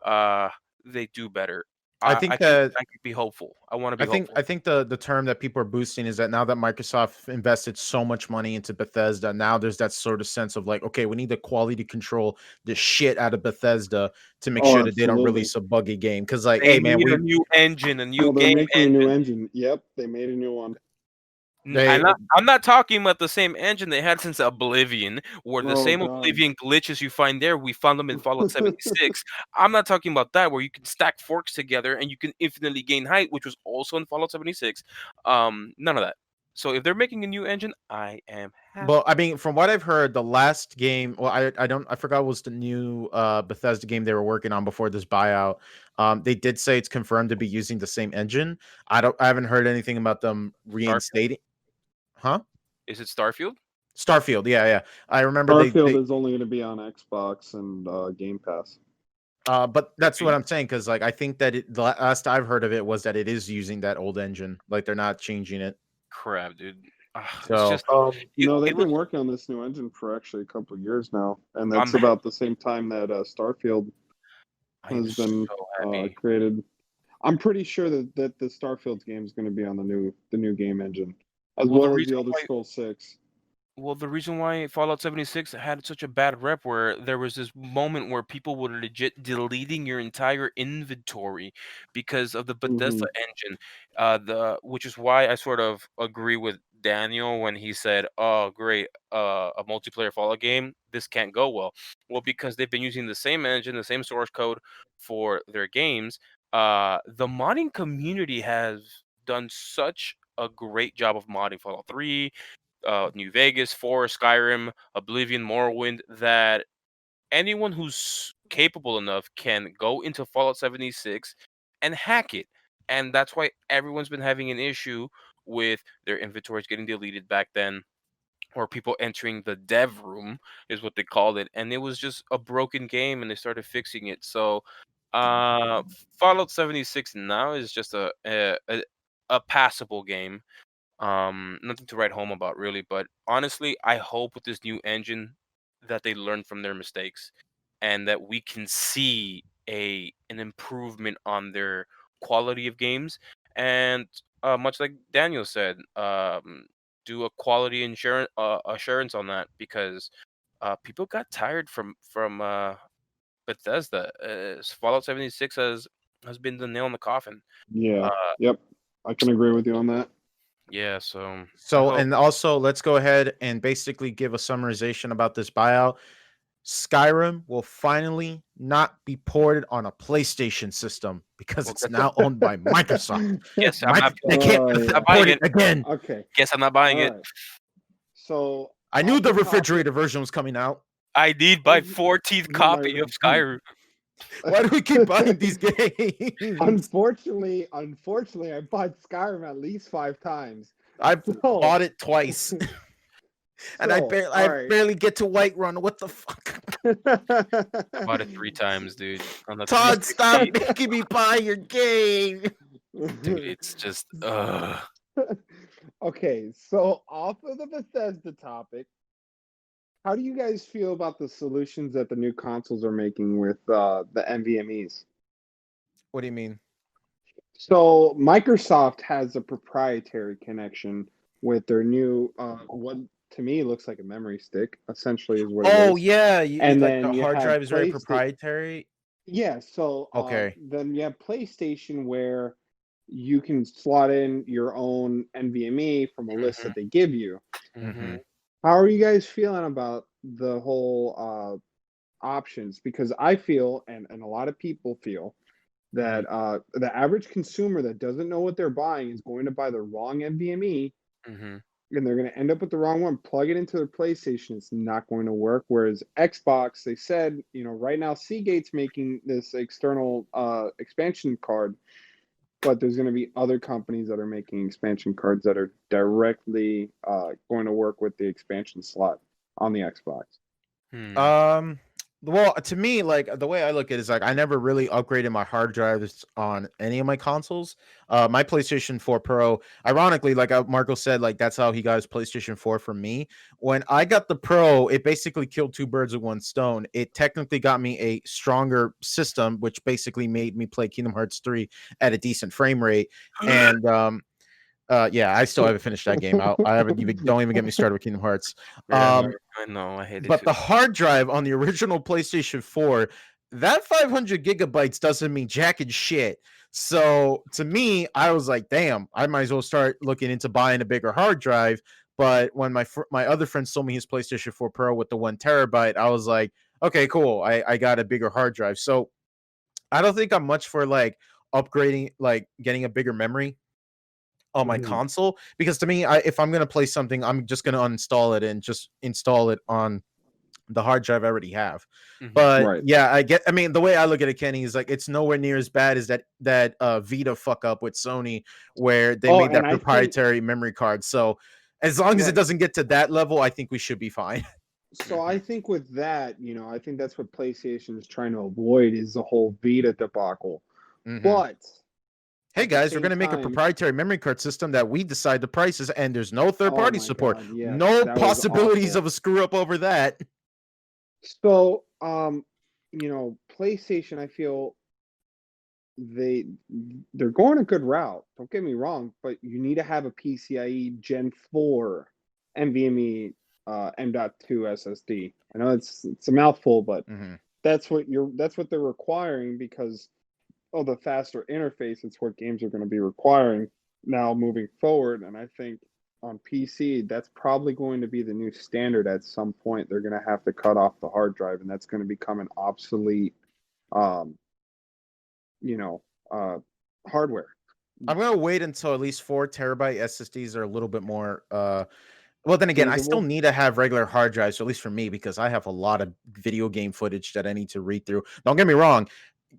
uh they do better. I I think can that I can be hopeful. I want to I be think hopeful. I think the term that people are boosting is that now that Microsoft invested so much money into Bethesda, now there's that sort of sense of like, okay, we need to quality control the shit out of Bethesda to make Oh, sure that they don't absolutely. release a buggy game. Because like, They hey man, need a we new engine, a new Well, they're game making a new engine. engine. Yep, they made a new one. I'm they not talking about the same engine they had since Oblivion, where the Oh same God. Oblivion glitches you find there, we found them in Fallout 76. I'm not talking about that, where you can stack forks together and you can infinitely gain height, which was also in Fallout 76. None of that. So if they're making a new engine, I am happy. Well, I mean, from what I've heard, the last game, well, I don't, I forgot what was the new Bethesda game they were working on before this buyout. They did say it's confirmed to be using the same engine. I haven't heard anything about them Starfield? reinstating. Huh? Is it Starfield? Starfield, yeah, yeah. I remember Starfield they is only going to be on Xbox and Game Pass. but Could that's what be. I'm saying because like I think that the last I've heard of it was that it is using that old engine, like they're not changing it. Crap, dude. It's So just No, it they've was. been working on this new engine for actually a couple of years now, and that's I'm about the same time that Starfield I am has been so happy. created. I'm pretty sure that the Starfield game is going to be on the new game engine, as Well, the well as the reason Elder why Scrolls 6. Well, the reason why Fallout 76 had such a bad rep where there was this moment where people were legit deleting your entire inventory because of the Hmm. Bethesda engine. The which is why I sort of agree with Daniel when he said, "Oh, great, a multiplayer Fallout game. This can't go well." Well, because they've been using the same engine, the same source code for their games. The modding community has done such a great job of modding Fallout 3, New Vegas, 4, Skyrim, Oblivion, Morrowind, that anyone who's capable enough can go into Fallout 76 and hack it. And that's why everyone's been having an issue with their inventories getting deleted back then, or people entering the dev room is what they called it. And it was just a broken game and they started fixing it. So Fallout 76 now is just a passable game, nothing to write home about really, but honestly, I hope with this new engine that they learn from their mistakes and that we can see an improvement on their quality of games. And much like Daniel said, do a quality assurance on that because people got tired from Bethesda. Fallout 76 has been the nail in the coffin. Yeah. Uh, Yep. I can agree with you on that. yeah, so I so hope. and also let's go ahead and basically give a summarization about this buyout. Skyrim will finally not be ported on a PlayStation system because Well, it's now owned by Microsoft. guess I'm not. They can't Oh, yeah. Not buying port it it. again. Okay. Guess I'm not buying All it. right. So I knew off the topic- refrigerator version was coming out. I need Oh, my you- 14th you copy might- of Skyrim. Why do we keep buying these games? Unfortunately, I bought Skyrim at least 5 times. I've So- bought it twice, and I all right. barely get to Whiterun. What the fuck? I bought it 3 times, dude. On the Todd, 360. stop making me buy your game. Dude, it's just Okay, so off of the Bethesda topic, how do you guys feel about the solutions that the new consoles are making with the NVMe's? What do you mean? So Microsoft has a proprietary connection with their new what to me looks like a memory stick, essentially is what it Oh is. yeah, And like then the you hard have drive is very PlayStation. proprietary. Yeah, so Okay. then you have PlayStation where you can slot in your own NVMe from a list that they give you. mhm. How are you guys feeling about the whole options? Because I feel, and a lot of people feel, that the average consumer that doesn't know what they're buying is going to buy the wrong NVMe, Mhm. and they're going to end up with the wrong one. Plug it into their PlayStation, it's not going to work. Whereas Xbox, they said, right now Seagate's making this external expansion card, but there's going to be other companies that are making expansion cards that are directly going to work with the expansion slot on the Xbox. Well, to me, like the way I look at it is like I never really upgraded my hard drives on any of my consoles. My PlayStation 4 Pro, ironically, like Marco said, like that's how he got his PlayStation 4 from me. When I got the Pro, it basically killed two birds with one stone. It technically got me a stronger system, which basically made me play Kingdom Hearts 3 at a decent frame rate. And yeah, I still haven't finished that game. I haven't even don't even get me started with Kingdom Hearts. I know, I hate it But too. the hard drive on the original PlayStation 4, that 500 gigabytes doesn't mean jack and shit. So to me, I was like, damn, I might as well start looking into buying a bigger hard drive. But when my other friend sold me his PlayStation 4 Pro with the 1 terabyte, I was like, okay, cool. I got a bigger hard drive. So I don't think I'm much for like upgrading, like getting a bigger memory on my console, because to me, if I'm gonna play something, I'm just gonna uninstall it and just install it on the hard drive I already have. But Right. yeah, I mean, the way I look at it, Kenny, is like it's nowhere near as bad as that Vita fuck up with Sony where they made that And I think proprietary memory card. So as long as it Right. doesn't get to that level, I think we should be fine. So I think with that, I think that's what PlayStation is trying to avoid is the whole Vita debacle. Mhm. But Hey at the guys, we're same gonna make a time- proprietary memory card system that we decide the prices, and there's no third Oh party my support. God, yes, No that was possibilities awful. of a screw up over that. So, PlayStation, I feel they're going a good route. Don't get me wrong, but you need to have a PCIe Gen 4 NVMe M.2 SSD. I know it's a mouthful, but Mhm. that's what they're requiring because of the faster interface. It's what games are going to be requiring now moving forward. And I think on PC, that's probably going to be the new standard at some point. They're going to have to cut off the hard drive, and that's going to become an obsolete, hardware. I'm gonna wait until at least 4 terabyte SSDs are a little bit more. Well, then again, I still Feasible. need to have regular hard drives, at least for me, because I have a lot of video game footage that I need to read through. Don't get me wrong,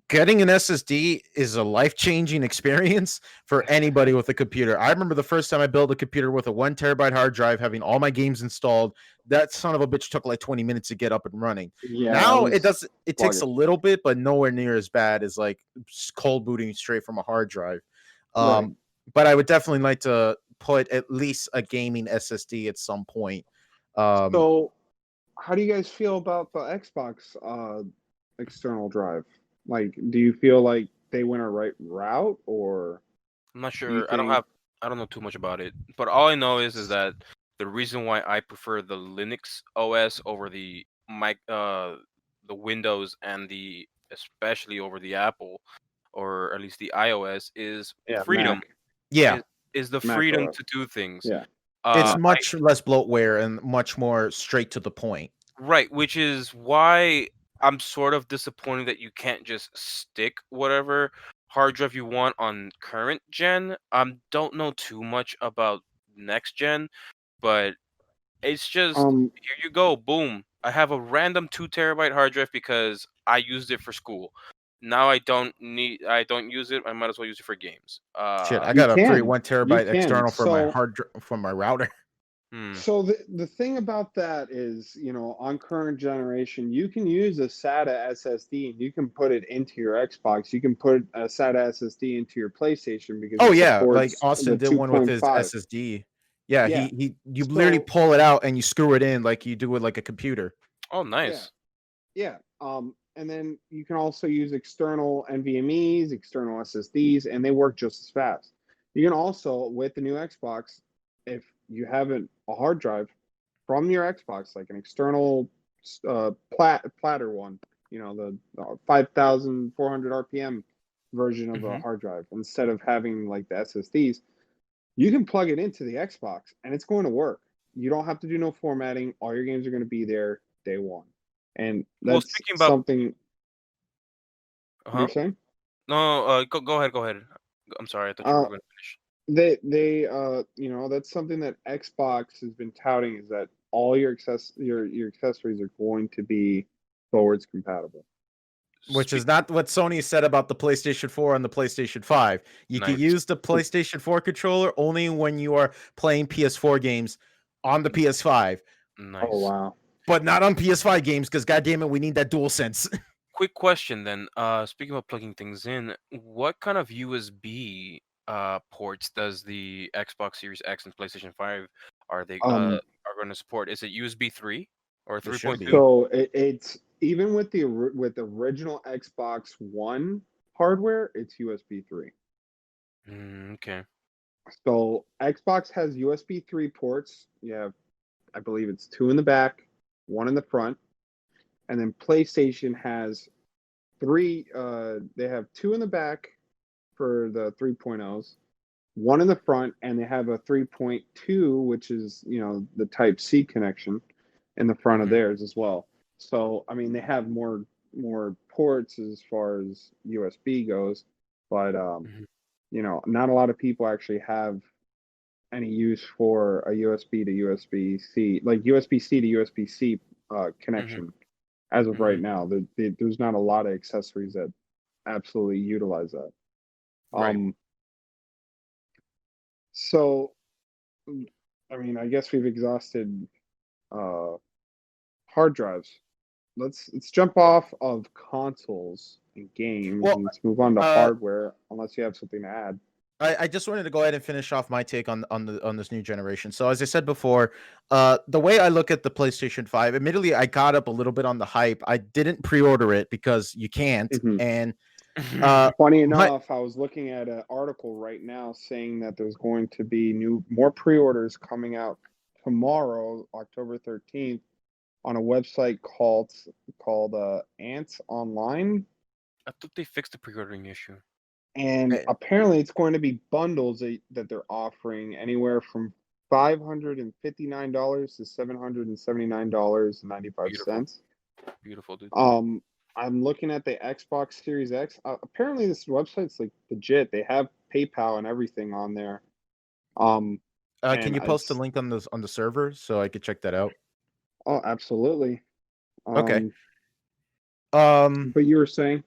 getting an SSD is a life-changing experience for anybody with a computer. I remember the first time I built a computer with a 1 terabyte hard drive, having all my games installed. That son of a bitch took like 20 minutes to get up and running. Yeah, Now it takes a sluggish. little bit, but nowhere near as bad as like cold booting straight from a hard drive. Right. But I would definitely like to put at least a gaming SSD at some point. So, how do you guys feel about the Xbox external drive? Like, do you feel like they went a right route, or I'm not do you sure. think? I don't know too much about it. But all I know is that the reason why I prefer the Linux OS over the Windows and especially over the Apple, or at least the iOS, is freedom. Mac. Yeah, Is the Mac freedom OS. to do things. Yeah. it's I much less bloatware and much more straight to the point. Right, which is why I'm sort of disappointed that you can't just stick whatever hard drive you want on current gen. Don't know too much about next gen, but it's just Um, here you go, boom. I have a random 2 terabyte hard drive because I used it for school. Now I don't use it. I might as well use it for games. Shit, I you got a free can, 1 terabyte external for my So, for my router. Hmm. so the thing about that is, on current generation, you can use a SATA SSD and you can put it into your Xbox. You can put a SATA SSD into your PlayStation because Oh it yeah, like supports Austin the did one with his 2.5. SSD. Yeah, Yeah. he you literally So, pull it out and you screw it in like you do with like a computer. Oh, yeah. nice. Yeah. And then you can also use external NVMe's, external SSDs, and they work just as fast. You can also, with the new Xbox, if you have a hard drive from your Xbox, like an external platter one, the 5,400 RPM version of a Hmm. hard drive, instead of having like the SSDs, you can plug it into the Xbox and it's going to work. You don't have to do no formatting. All your games are going to be there day one. And Well, that's speaking about, something you're huh? saying. No, go ahead, go ahead. I'm sorry, I thought you Uh, were going to finish. that's something that Xbox has been touting, is that all your accessories are going to be forwards compatible. Which is Speak not what Sony said about the PlayStation 4 and the PlayStation 5. You can Nice, use the PlayStation 4 controller only when you are playing PS4 games on the PS5, Oh nice. wow. but not on PS5 games because goddamn it, we need that dual sense. Quick question then. Speaking of plugging things in, what kind of USB ports does the Xbox Series X and PlayStation 5 Um, are going to support? Is it USB 3 or It should 3.2? be. so it's even with with the original Xbox One hardware, it's USB 3. Okay. So Xbox has USB 3 ports. You have, I believe it's two in the back, one in the front, and then PlayStation has three. They have two in the back for the 3.0s, one in the front, and they have a 3.2, which is the Type C connection in the front of Hmm. theirs as well. So I mean, they have more ports as far as USB goes, but Hmm. not a lot of people actually have any use for a USB to USB C, like USB C to USB C Hmm. connection. As of right Hmm. now, there's not a lot of accessories that absolutely utilize that. Right. Um, so I mean, I guess we've exhausted uh, hard drives. Let's jump off of consoles and games Well, and let's move on to uh, hardware. Unless you have something to add. I just wanted to go ahead and finish off my take on this new generation. So as I said before, the way I look at the PlayStation 5, admittedly, I got up a little bit on the hype. I didn't pre-order it because you can't, Mhm. and Hmm. uh, Funny my enough, I was looking at an article right now saying that there's going to be more pre-orders coming out tomorrow, October 13th, on a website called Ants Online, I thought they fixed the pre-ordering issue. and eh, apparently it's going to be bundles that they're offering anywhere from $559 to Beautiful, $779.95. beautiful, dude. Um, I'm looking at the Xbox Series X. Apparently, this website's like legit. They have PayPal and everything on there. Um, can and you post a it's link on the server so I could check that out? oh, absolutely. Okay. Um, Um, but you were saying,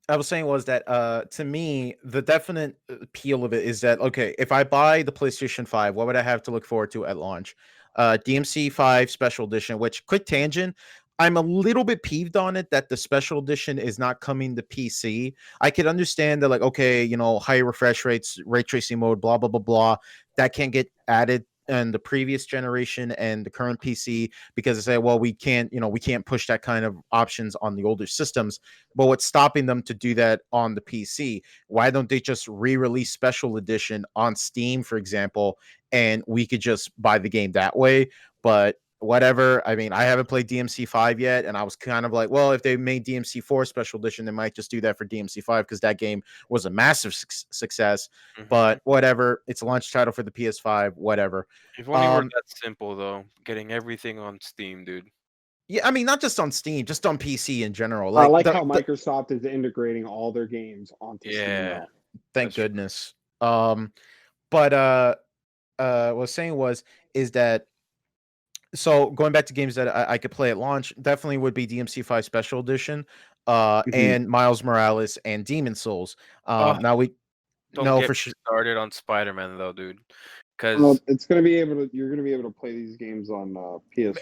I was saying was that to me the definite appeal of it is that okay, if I buy the PlayStation 5, what would I have to look forward to at launch? DMC 5 Special Edition, which quick tangent, I'm a little bit peeved on it that the special edition is not coming to PC. I could understand that like okay, higher refresh rates, ray tracing mode, blah blah blah blah, that can get added in the previous generation and the current PC because they say, well, we can't push that kind of options on the older systems, but what's stopping them to do that on the PC? Why don't they just re-release Special Edition on Steam, for example, and we could just buy the game that way? But whatever. I mean, I haven't played DMC 5 yet, and I was kind of like, well, if they made DMC 4 Special Edition, they might just do that for DMC 5 because that game was a massive success. Hmm. But whatever, it's a launch title for the PS5. Whatever. If only were Um, that simple though, getting everything on Steam, dude. Yeah, I mean, not just on Steam, just on PC in general. I Like like the, how the Microsoft is integrating all their games onto Steam Yeah, now. thank that's true. goodness. But what I was saying was is that so going back to games that I could play at launch, definitely would be DMC5 Special Edition, Mhm. and Miles Morales and Demon Souls. Oh, Now we don't know get for me sure. started on Spider-Man though, dude. Because It's gonna be able to. You're gonna be able to play these games on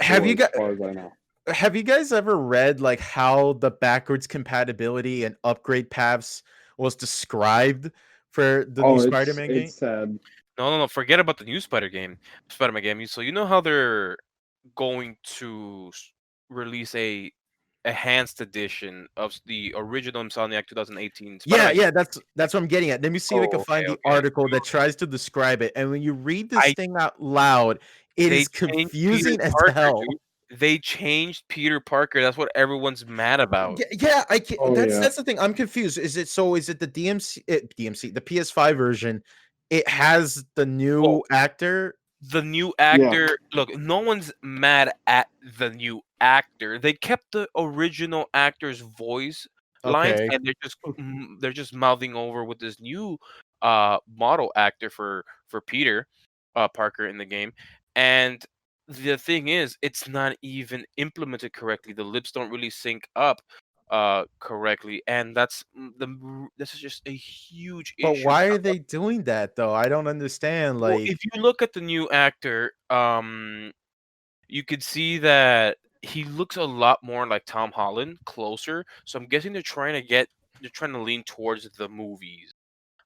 Have PS4, you as got? far as I know. Have you guys ever read like how the backwards compatibility and upgrade paths was described for the new Oh, it's Spider-Man game? it's sad. no, forget about the new Spider-Man game. So you know how they're going to release a enhanced edition of the original Insomniac 2018 Yeah, Spider-Man game. yeah, that's what I'm getting at. Let me see if I can Oh, find okay, the okay. article that tries to describe it. And when you read this I thing out loud, it They is changed Peter confusing as Parker, hell. dude. They changed Peter Parker. That's what everyone's mad about. Yeah, I can't. Oh yeah. That's the thing. I'm confused. Is it the DMC the PS5 version? It has the Well, new actor. the new Yeah. actor, look, no one's mad at the new actor. They kept the original actor's voice lines, Okay, and they're just mouthing over with this new model actor for Peter Parker in the game. And the thing is, it's not even implemented correctly. The lips don't really sync up correctly, and this is just a huge but issue. why are they doing that though? I don't understand. Well, if Like, you look at the new actor, you could see that he looks a lot more like Tom Holland, closer. So I'm guessing they're trying to lean towards the movies.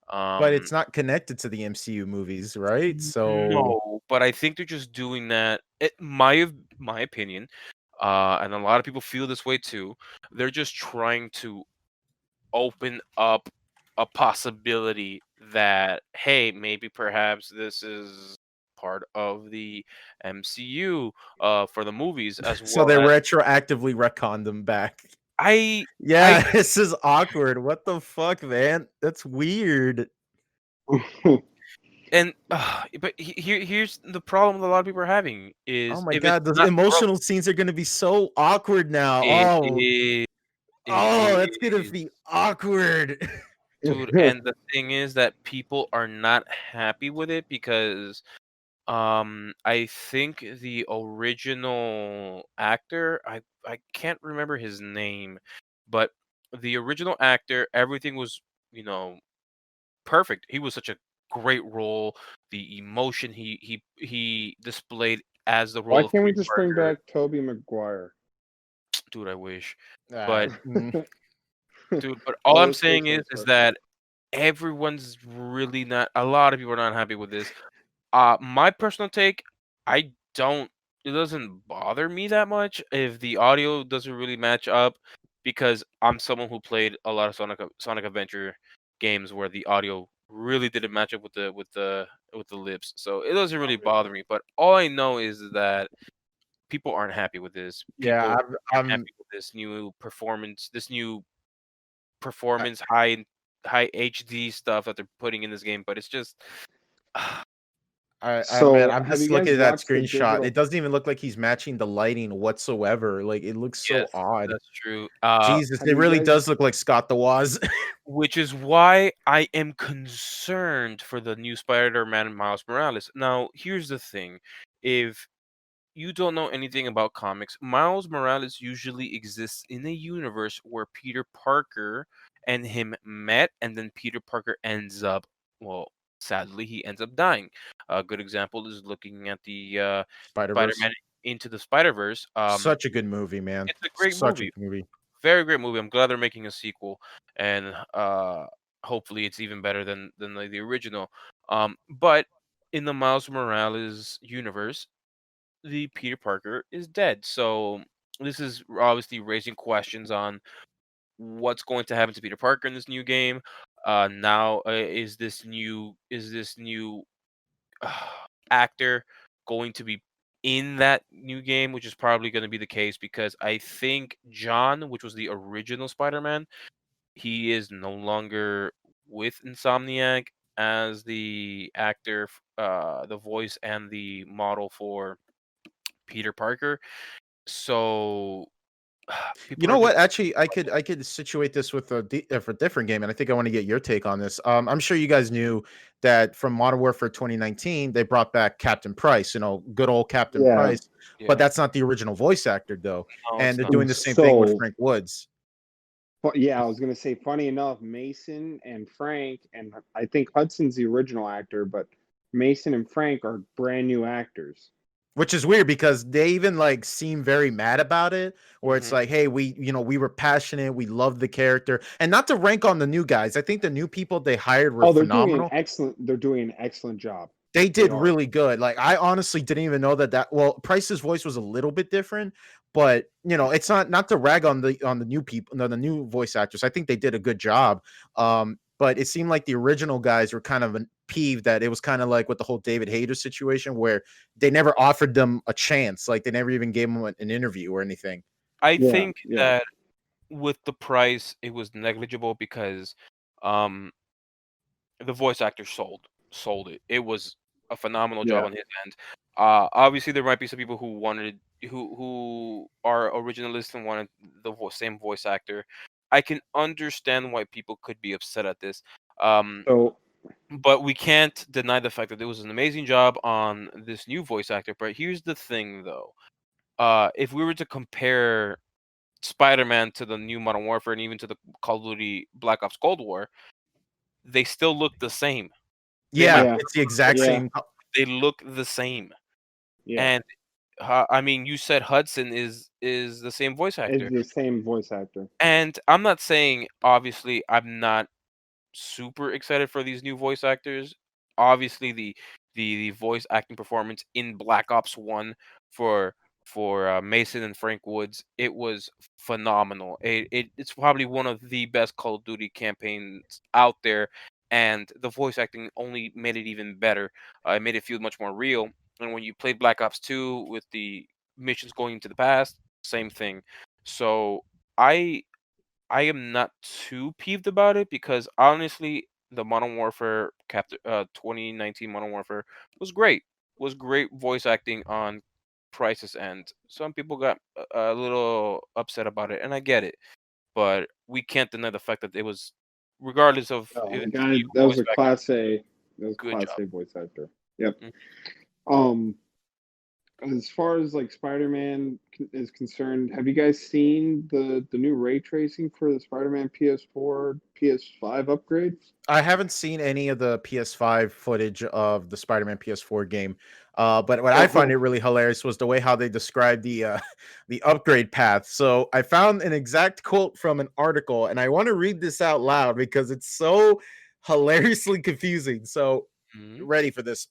but Um, it's not connected to the MCU movies, right? So, no, but I think they're just doing that. My opinion, and a lot of people feel this way too. They're just trying to open up a possibility that hey, maybe perhaps this is part of the MCU for the movies as so well they as retroactively retconned them back. I I Yeah, this is awkward. What the fuck, man? That's weird. and but here's the problem that a lot of people are having Oh is my if it's god, those not broke, emotional scenes are gonna be so awkward now. it Oh, is it oh, that's gonna is be awkward. dude, and the thing is that people are not happy with it because I think the original actor, I can't remember his name, but the original actor, everything was, you know, perfect. He was such a great role. The emotion he displayed as the Why role of can't we Peter just bring Parker, back Toby Maguire? dude, I wish. Ah, But dude, but all Well, I'm this makes saying no is special. that everyone's really not. A lot of people are not happy with this. My personal take, I don't. It doesn't bother me that much if the audio doesn't really match up, because I'm someone who played a lot of Sonic Adventure games where the audio really didn't match up with the lips. So it doesn't really Oh yeah. bother me. But all I know is that people aren't happy with this. yeah, People aren't I'm happy with this new I, performance, high HD stuff that they're putting in this game. But it's just man, So, I'm have you just guys looking at that watched the screenshot. It digital? doesn't even look like he's matching the lighting whatsoever. Like it looks yes, so odd. that's true. Jesus, Have it you really guys? does look like Scott the Woz. Which is why I am concerned for the new Spider-Man Miles Morales. Now, here's the thing. If you don't know anything about comics, Miles Morales usually exists in a universe where Peter Parker and him met, and then Peter Parker ends up, well, sadly, he ends up dying. A good example is looking at the Spider Verse, Spider-Man Into the Spider-Verse. such a good movie, man. It's a great Such a movie. good movie. Very great movie. I'm glad they're making a sequel, and hopefully it's even better than the original. But in the Miles Morales universe, the Peter Parker is dead. So this is obviously raising questions on what's going to happen to Peter Parker in this new game. Now, is this new actor going to be in that new game, which is probably going to be the case because I think John, which was the original Spider-Man, he is no longer with Insomniac as the actor, the voice and the model for Peter Parker. So You people know are what? gonna. Actually, I could situate this with a different game, and I think I want to get your take on this. I'm sure you guys knew that from Modern Warfare 2019, they brought back Captain Price. You know, good old Captain Yeah. Price. But Yeah, that's not the original voice actor, though. no, And it's they're not. doing And the same thing with so, Frank Woods. yeah, I was gonna say, funny enough, Mason and Frank, and I think Hudson's the original actor, but Mason and Frank are brand new actors. Which is weird because they even like seem very mad about it, where it's Mhm. like, hey, we were passionate, we loved the character, and not to rank on the new guys. I think the new people they hired were Oh, they're doing an phenomenal. excellent. They're doing an excellent job. They They did are. really good. Like I honestly didn't even know that. Well, Price's voice was a little bit different, but it's not to rag on the new people, no, the new voice actors. I think they did a good job. But it seemed like the original guys were kind of peeved that it was kind of like with the whole David Hayter situation where they never offered them a chance. Like they never even gave them an interview or anything. I Yeah, think yeah, that with the price, it was negligible because um, the voice actor sold it. It was a phenomenal job yeah. on his end. Obviously, there might be some people who are originalists and wanted the same voice actor. I can understand why people could be upset at this. Um, So but we can't deny the fact that it was an amazing job on this new voice actor. But here's the thing, though. If we were to compare Spider-Man to the new Modern Warfare and even to the Call of Duty Black Ops Cold War, they still look the same. They might Yeah, yeah, it's the exact yeah, same. they look the same. yeah. And I mean, you said Hudson is the same voice It's actor. the same voice actor. And I'm not saying obviously I'm not super excited for these new voice actors. Obviously, the voice acting performance in Black Ops One for Mason and Frank Woods, it was phenomenal. It's probably one of the best Call of Duty campaigns out there, and the voice acting only made it even better. It made it feel much more real. And when you played Black Ops Two with the missions going into the past, same thing. So I I am not too peeved about it because honestly, the Modern Warfare 2019 Modern Warfare was great. Was great voice acting on Price's end. Some people got a little upset about it, and I get it. But we can't deny the fact that it was, regardless of Oh, if the it's guy new that was voice a actor, Class A. That was a good Class job. A voice actor. Yep. Mm. Um, as far as like Spider-Man is concerned, have you guys seen the new ray tracing for the Spider-Man PS4, PS5 upgrades? I haven't seen any of the PS5 footage of the Spider-Man PS4 game, but what I find So, it really hilarious was the way how they described the upgrade path. So I found an exact quote from an article, and I want to read this out loud because it's so hilariously confusing. So, Mhm. ready for this?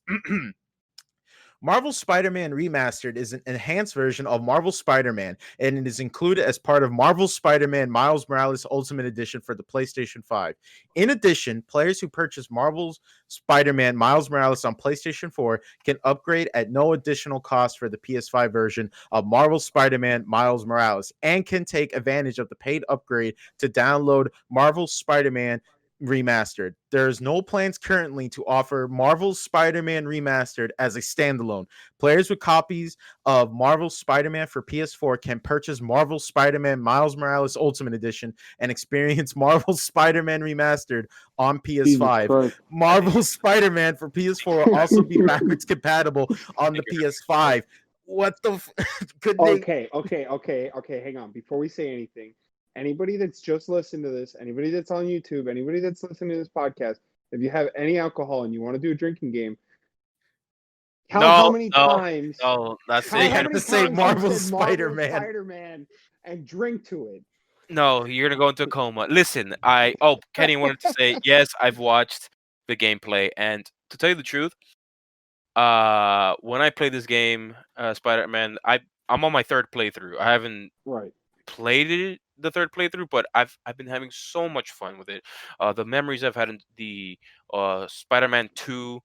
Marvel Spider-Man Remastered is an enhanced version of Marvel Spider-Man, and it is included as part of Marvel Spider-Man Miles Morales Ultimate Edition for the PlayStation 5. In addition, players who purchase Marvel's Spider-Man Miles Morales on PlayStation 4 can upgrade at no additional cost for the PS5 version of Marvel Spider-Man Miles Morales and can take advantage of the paid upgrade to download Marvel Spider-Man Remastered. There's no plans currently to offer Marvel's Spider-Man Remastered as a standalone. Players with copies of Marvel's Spider-Man for PS4 can purchase Marvel's Spider-Man Miles Morales Ultimate Edition and experience Marvel's Spider-Man Remastered on Jesus PS5. Christ. Marvel's Spider-Man for PS4 will also be backwards compatible on the Thank you very much. PS5. What the could they Okay. Hang on. Before we say anything, anybody that's just listened to this, anybody that's on YouTube, anybody that's listening to this podcast, if you have any alcohol and you want to do a drinking game, count how No, many no, times, no. That's they it. count how have to many say times you Marvel's said Marvel Spider-Man? Spider-Man and drink to it. No, you're gonna go into a coma. Listen, Kenny wanted to say yes. I've watched the gameplay, and to tell you the truth, when I play this game, Spider-Man, I'm on my third playthrough. I haven't Right. played it the third playthrough, but I've been having so much fun with it. The memories I've had in the Spider-Man 2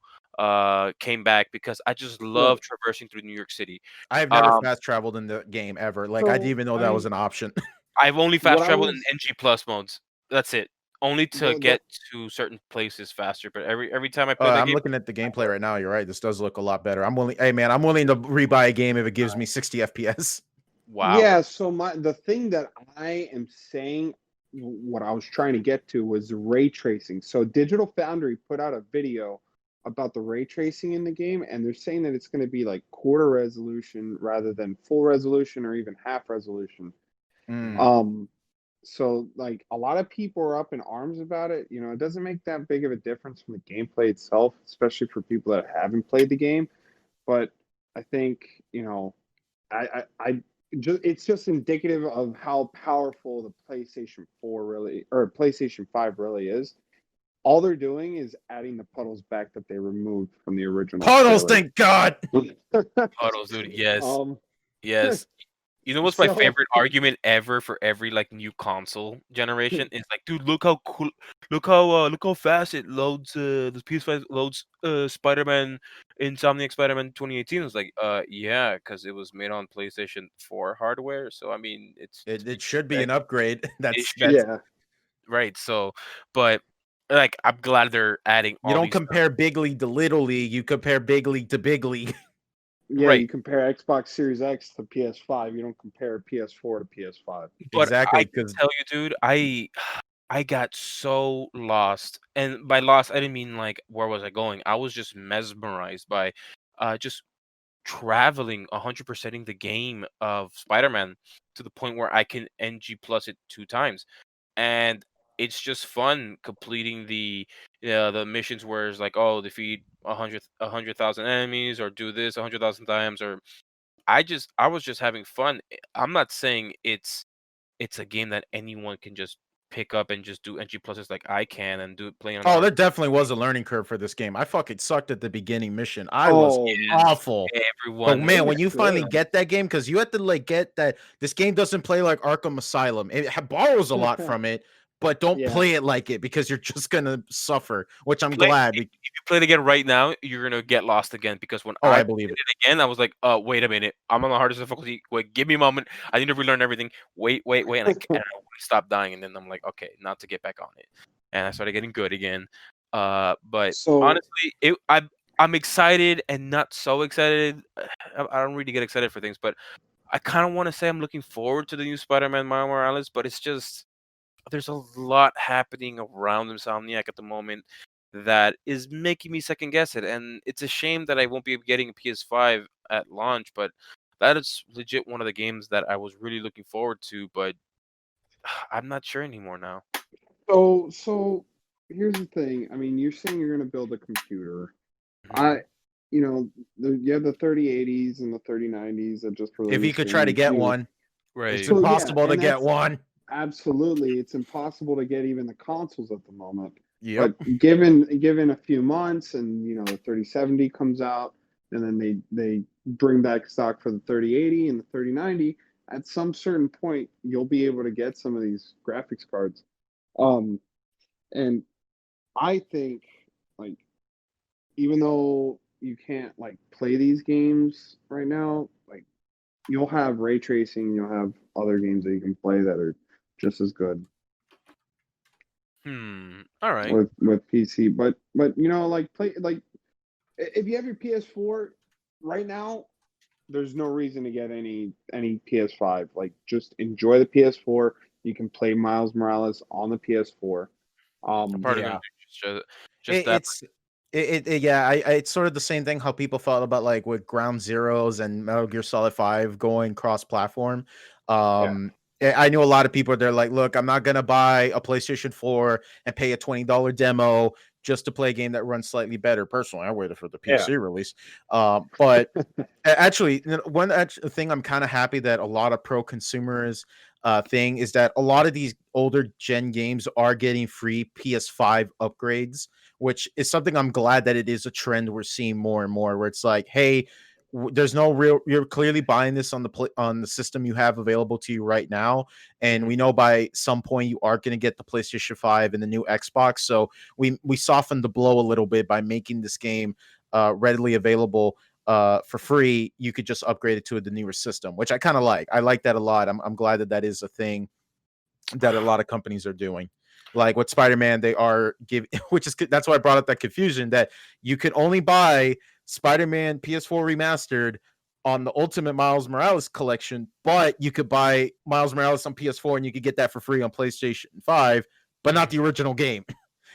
came back because I just love Right. traversing through New York City. I've never Um, fast traveled in the game ever. Like I didn't So, even know I that was mean, an option. I've only what fast I traveled in was NG plus modes. That's it. Only to the get to certain places faster. But every time I play that I'm game, looking at the gameplay right now. You're right. This does look a lot better. I'm willing. Hey man, I'm willing to rebuy a game if it gives me 60 FPS. Wow. Yeah, so the thing that I am saying, what I was trying to get to was ray tracing. So Digital Foundry put out a video about the ray tracing in the game, and they're saying that it's going to be like quarter resolution rather than full resolution or even half resolution. Mm. Um, so like a lot of people are up in arms about it. You know, it doesn't make that big of a difference from the gameplay itself, especially for people that haven't played the game. But I think, you know, I just it's just indicative of how powerful the PlayStation 4 really or PlayStation 5 really is. All they're doing is adding the puddles back that they removed from the original Puddles, trailer. thank God. Puddles, dude. Yes. um Yes. You know what's my so favorite argument ever for every like new console generation is like, dude, look how cool, look how fast it loads. The PS5 loads Spider-Man, Insomniac Spider-Man 2018. It's like, yeah, because it was made on PlayStation 4 hardware. So I mean, it's to be It should be an expected. upgrade. It That's should that's yeah. right. So, but like, I'm glad they're adding you all don't these. compare big league to little league, you compare big league to big league. Yeah, Right. you compare Xbox Series X to PS5, you don't compare PS4 to PS5. But I Exactly, can because tell you, dude, I got so lost, and by lost, I didn't mean like where was I going. I was just mesmerized by, just traveling 100%ing the game of Spider-Man to the point where I can NG plus it 2 times, and it's just fun completing the missions where it's like, oh, defeat 100,000 enemies, or do this 100,000 times, or I was just having fun. I'm not saying it's a game that anyone can just pick up and just do NG pluses like I can and do it play on oh, hard. there definitely was a learning curve for this game. I fucking sucked at the beginning mission. I was Oh, awful. But Everyone, it man, was when you finally good. get that game, because you have to like get that this game doesn't play like Arkham Asylum. It borrows a lot from it, but don't Yeah. play it like it because you're just gonna suffer. Which I'm play glad. if you play it again right now, you're gonna get lost again because when Oh, I I played believe it. it again, I was like, wait a minute, I'm on the hardest difficulty. Wait, give me a moment. I need to relearn everything. Wait, and I wouldn't stop dying, and then I'm like, okay, not to get back on it, and I started getting good again. But So honestly, I'm excited and not so excited. I don't really get excited for things, but I kind of want to say I'm looking forward to the new Spider-Man Miles Morales, but it's just there's a lot happening around Insomniac at the moment that is making me second guess it, and it's a shame that I won't be getting a PS5 at launch, but that is legit one of the games that I was really looking forward to, but I'm not sure anymore now. so here's the thing. I mean, you're saying you're going to build a computer. Mhm. I, you know, you have the 3080s and the 3090s that just If you released, could and try to then get even one, it's Right. so yeah, impossible to and get that's one. absolutely it's impossible to get even the consoles at the moment. But Yep. given a few months, and you know, the 3070 comes out, and then they bring back stock for the 3080 and the 3090. At some certain point, you'll be able to get some of these graphics cards. Um, and I think like even though you can't like play these games right now, like you'll have ray tracing, you'll have other games that you can play that are just as good All right. with PC. But you know, like play like if you have your PS4 right now, there's no reason to get any PS5. Like just enjoy the PS4. You can play Miles Morales on the PS4. I'm Um, probably gonna Yeah. do just It, that. it's yeah. It's sort of the same thing how people felt about like with Ground Zeroes and Metal Gear Solid 5 going cross platform. yeah, I knew a lot of people. They're like, look, I'm not gonna buy a PlayStation 4 and pay a $20 demo just to play a game that runs slightly better. Personally, I waited for the yeah. PC release. But actually, one thing I'm kind of happy that a lot of pro consumers thing is that a lot of these older gen games are getting free PS5 upgrades, which is something I'm glad that it is a trend we're seeing more and more. Where it's like, hey, there's no real. You're clearly buying this on on the system you have available to you right now, and Mhm. we know by some point you are going to get the PlayStation 5 and the new Xbox. So we softened the blow a little bit by making this game readily available for free. You could just upgrade it to the newer system, which I kind of like. I like that a lot. I'm glad that that is a thing that a lot of companies are doing. Like with Spider-Man, they are give, which is that's why I brought up that confusion that you could only buy Spider-Man PS4 remastered on the Ultimate Miles Morales collection, but you could buy Miles Morales on PS4 and you could get that for free on PlayStation 5, but not the original game.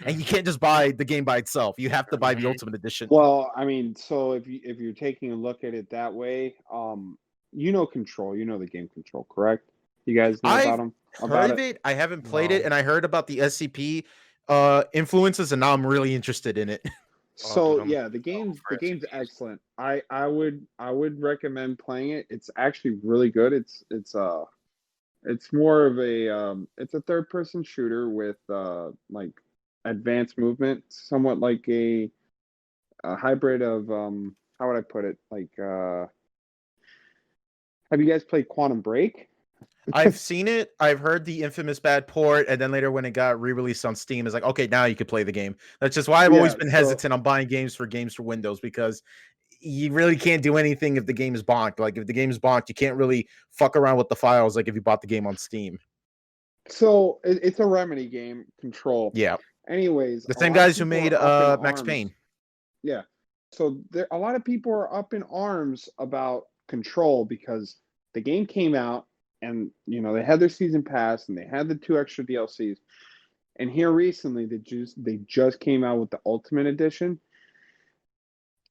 And you can't just buy the game by itself. You have to buy the Ultimate Edition. Well, I mean, so if you're taking a look at it that way, Control, the game Control, correct? You guys know about I've them? heard of it. I haven't played it, No. and I heard about the SCP influences, and now I'm really interested in it. Oh, dude, So I'm yeah, the game's excellent. I would recommend playing it. It's actually really good. It's more of it's a third person shooter with like advanced movement, somewhat like a hybrid of how would I put it? Like have you guys played Quantum Break? I've seen it. I've heard the infamous bad port, and then later when it got re-released on Steam, it's like, okay, now you could play the game. That's just why I've always Yeah, been so hesitant on buying games for Windows, because you really can't do anything if the game is bonked. Like if the game is bonked, you can't really fuck around with the files like if you bought the game on Steam. it's a Remedy game, Control. Yeah, Anyways, the a same lot of guys who people made are up in Max arms. Payne. Yeah. So a lot of people are up in arms about Control because the game came out and they had their season pass and they had the 2 extra DLCs. And here recently they just came out with the Ultimate Edition.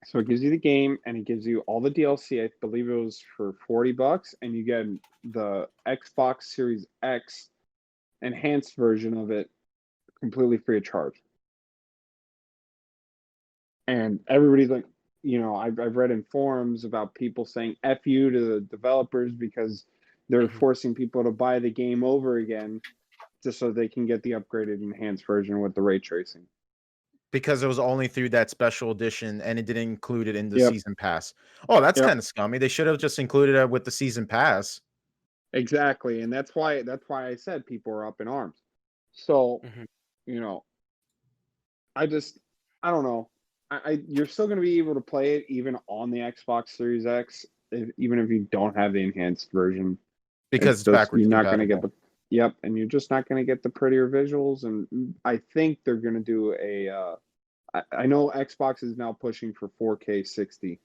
So it gives you the game and it gives you all the DLC. I believe it was for $40 and you get the Xbox Series X enhanced version of it completely free of charge. And everybody's like, I've read in forums about people saying F you to the developers because they're forcing people to buy the game over again just so they can get the upgraded enhanced version with the ray tracing. Because it was only through that special edition and it didn't include it in the Yep. season pass. Oh, that's Yep. kind of scummy. They should have just included it with the season pass. Exactly. And that's why I said people are up in arms. So, I don't know. You're still going to be able to play it even on the Xbox Series X, even if you don't have the enhanced version. Because it's Just backwards you're not going to get compatible. and you're just not going to get the prettier visuals. And I think they're going to do I know Xbox is now pushing for 4K 60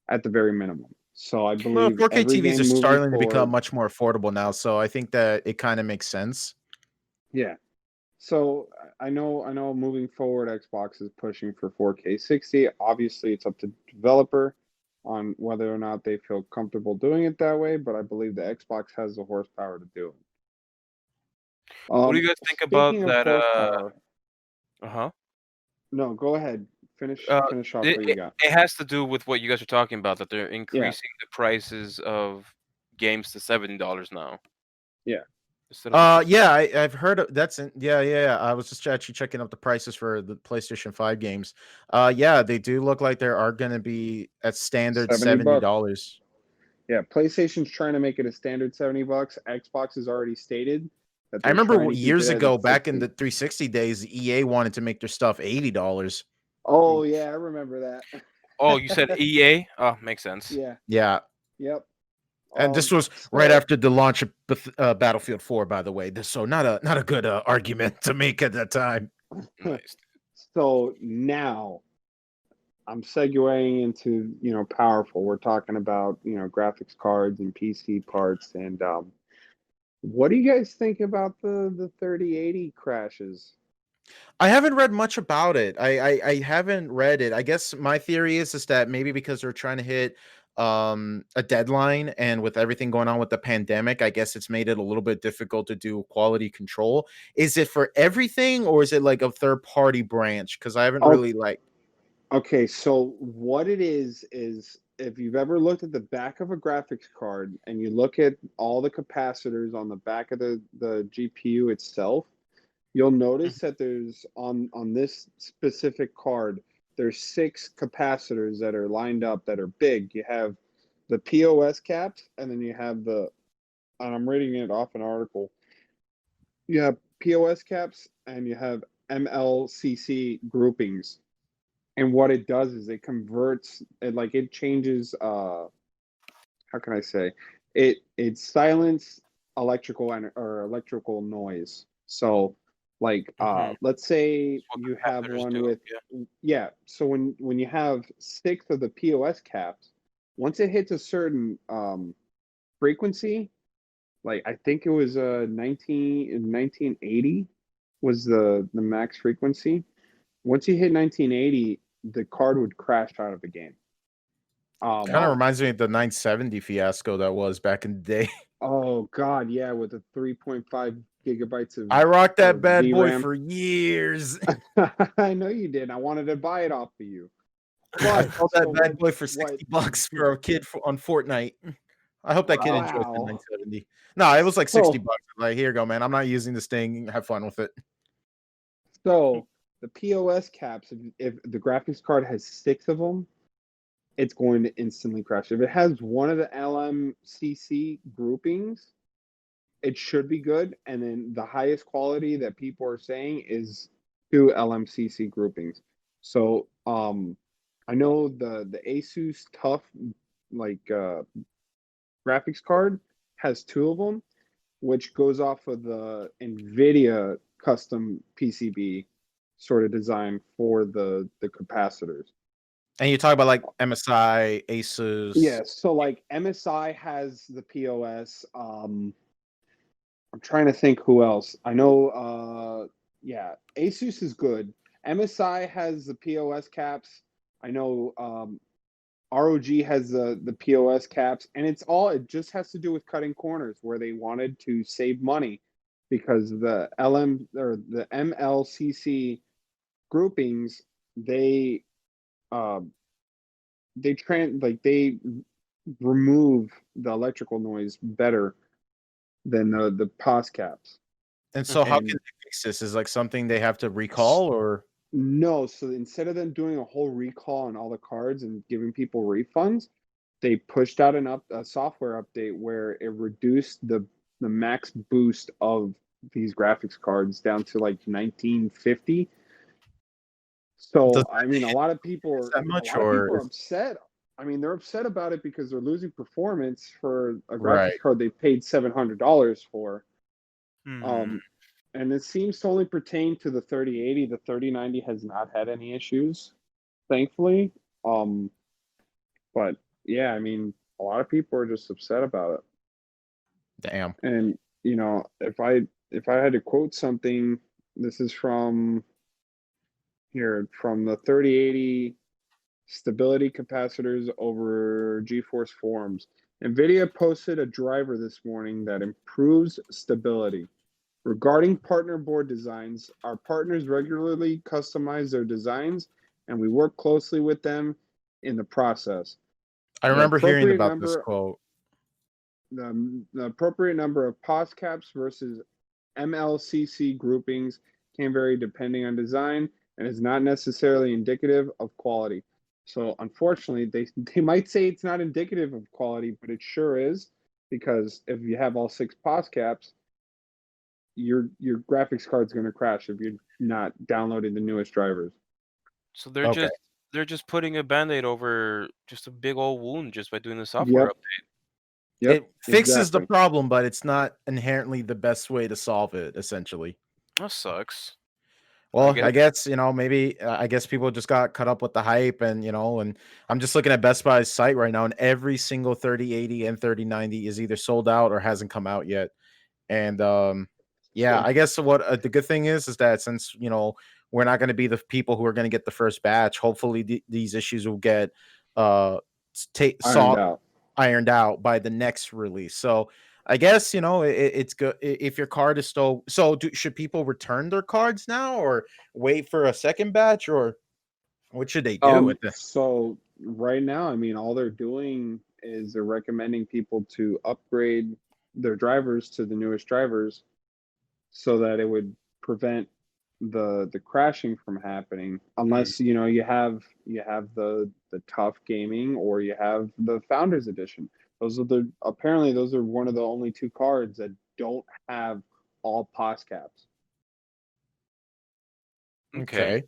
at the very minimum. So I Well, believe 4K every TVs game are moving starting to become forward, much more affordable now, so I think that it kind of makes sense. yeah. So I know moving forward, Xbox is pushing for 4K 60. Obviously, it's up to developer on whether or not they feel comfortable doing it that way, but I believe the Xbox has the horsepower to do it. What do you guys think about Speaking of that? horsepower, Uh-huh. no, go ahead. Finish Uh, finish off it, what you it got. it has to do with what you guys are talking about, that they're Yeah, increasing the prices of games to $70 now yeah. instead of 50. Yeah, I've heard of that's yeah. I was just actually checking up the prices for the PlayStation 5 games. Yeah, they do look like there are gonna be at standard $70. $70. Yeah, PlayStation's trying to make it a standard $70. Xbox has already stated that I they're remember trying to keep it years at ago, back in 60. the 360 days, EA wanted to make their stuff $80. Oh yeah, I remember Oh, you said that. EA? Oh, makes sense. Yeah. Yeah, Yep. and this was right So after the launch of Battlefield 4, by the way. So not a good argument to make at that time. Nice. so now I'm segueing into powerful. We're talking about graphics cards and PC parts, and what do you guys think about the 3080 crashes? I haven't read much about it. I haven't read it. I guess my theory is that maybe because they're trying to hit a deadline, and with everything going on with the pandemic, I guess it's made it a little bit difficult to do quality control. Is it for everything, or is it like a third party branch? Because I haven't Oh, really like. okay. So what it is if you've ever looked at the back of a graphics card and you look at all the capacitors on the back of the GPU itself, you'll notice that there's on this specific card, there's 6 capacitors that are lined up that are big. You have the POS caps, and then you have and I'm reading it off an article. You have POS caps and you have MLCC groupings. And what it does is it converts it, like it changes how can I say, it silence electrical noise. So like let's say What you have capacitors one do. with Yeah. yeah, so when you have 6 of the POS caps, Once it hits a certain frequency, like I think it was 1980 was the max frequency. Once you hit 1980, the card would crash out of the game. Kind of reminds me of the 970 fiasco that was back in the day. Oh God, yeah, with the 3.5 gigabytes of I rocked that bad boy VRAM. for years. I know you did. I wanted to buy it off of you. I But sold that so bad boy for $60 for a kid on Fortnite. I hope that kid enjoys the wow. 970. No, it was like So $60. Like, here you go, man. I'm not using this thing. Have fun with it. so the POS caps, if the graphics card has 6 of them, it's going to instantly crash. If it has one of the LMCC groupings, it should be good. And then the highest quality that people are saying is 2 LMCC groupings. So I know the Asus Tough like graphics card has 2 of them, which goes off of the NVIDIA custom PCB sort of design for the capacitors. And you talk about like MSI, Asus. Yeah, so like MSI has the POS. I'm trying to think who else. I know yeah, Asus is good. MSI has the POS caps. I know ROG has the POS caps, and it just has to do with cutting corners where they wanted to save money because the LM or the MLCC groupings they uh, they remove the electrical noise better than the POS caps. And so how can And they fix this? Is like something they have to recall or no, so instead of them doing a whole recall on all the cards and giving people refunds, they pushed out a software update where it reduced the max boost of these graphics cards down to like 1950. does So I that mean, is that a much lot of people or are is upset. I mean, they're upset about it because they're losing performance for a graphics right. card they paid $700 for. Hmm. Um, and it seems to only pertain to the 3080. The 3090 has not had any issues, thankfully. Um, but yeah, I mean, a lot of people are just upset about Damn. it. And if I had to quote something, this is from here from the 3080 stability capacitors over GeForce forums. NVIDIA posted a driver this morning that improves stability. Regarding partner board designs, our partners regularly customize their designs, and we work closely with them in the process. I The remember hearing appropriate about this number, quote. the appropriate number of POS caps versus MLCC groupings can vary depending on design and is not necessarily indicative of quality. So unfortunately, they might say it's not indicative of quality, but it sure is because if you have all 6 POS caps, your graphics card's going to crash if you're not downloading the newest drivers. So they're Okay. just putting a band-aid over just a big old wound just by doing the software Yep, update. yep, It fixes the exactly. problem, but it's not inherently the best way to solve it, essentially. That sucks. I Well, guess. I guess, maybe I guess people just got caught up with the hype and I'm just looking at Best Buy's site right now and every single 3080 and 3090 is either sold out or hasn't come out yet. And yeah, So I guess what the good thing is that since, we're not going to be the people who are going to get the first batch, hopefully these issues will get uh ironed solved out. ironed out by the next release. So I guess it's good if your card is still. So should people return their cards now, or wait for a second batch, or what should they do with the? So right now, I mean, all they're doing is they're recommending people to upgrade their drivers to the newest drivers so that it would prevent the crashing from happening Hmm. unless you have the tough gaming or you have the founders edition. Those are one of the only 2 cards that don't have all POS caps. Okay. Okay.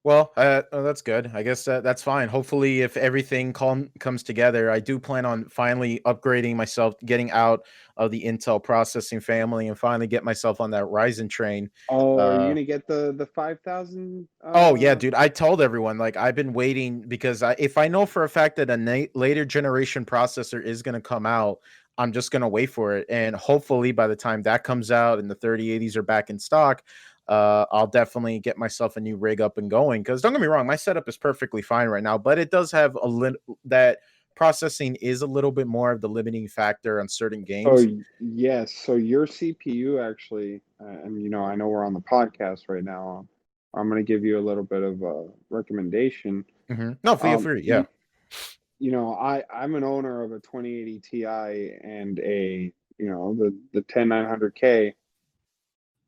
Well, that's good. I guess that's fine. Hopefully, if everything comes together, I do plan on finally upgrading myself, getting out of the Intel processing family, and finally get myself on that Ryzen train. Oh, are you Uh, gonna get the 5,000? Oh yeah, dude. I told everyone like I've been waiting because if I know for a fact that a later generation processor is going to come out, I'm just going to wait for it. And hopefully by the time that comes out and the 3080s are back in stock, I'll definitely get myself a new rig up and going. Because don't get me wrong, my setup is perfectly fine right now, but it does have a little that processing is a little bit more of the limiting factor on certain games. Yes, so your CPU actually, and I know we're on the podcast right now. I'm gonna give you a little bit of a recommendation. No, feel Um, free. Yeah. you, I'm an owner of a 2080 Ti and a the 10900K.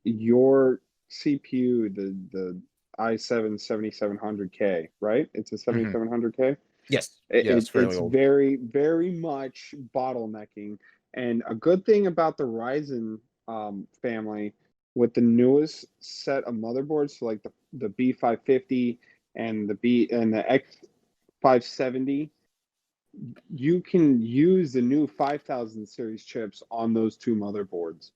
Your CPU, the i7 7700K, right? It's a hmm 7700K. Yes. It, Yeah, it it's fairly it's old. very very much bottlenecking, and a good thing about the Ryzen family with the newest set of motherboards, so like the B550 and the X570, you can use the new 5000 series chips on those two motherboards.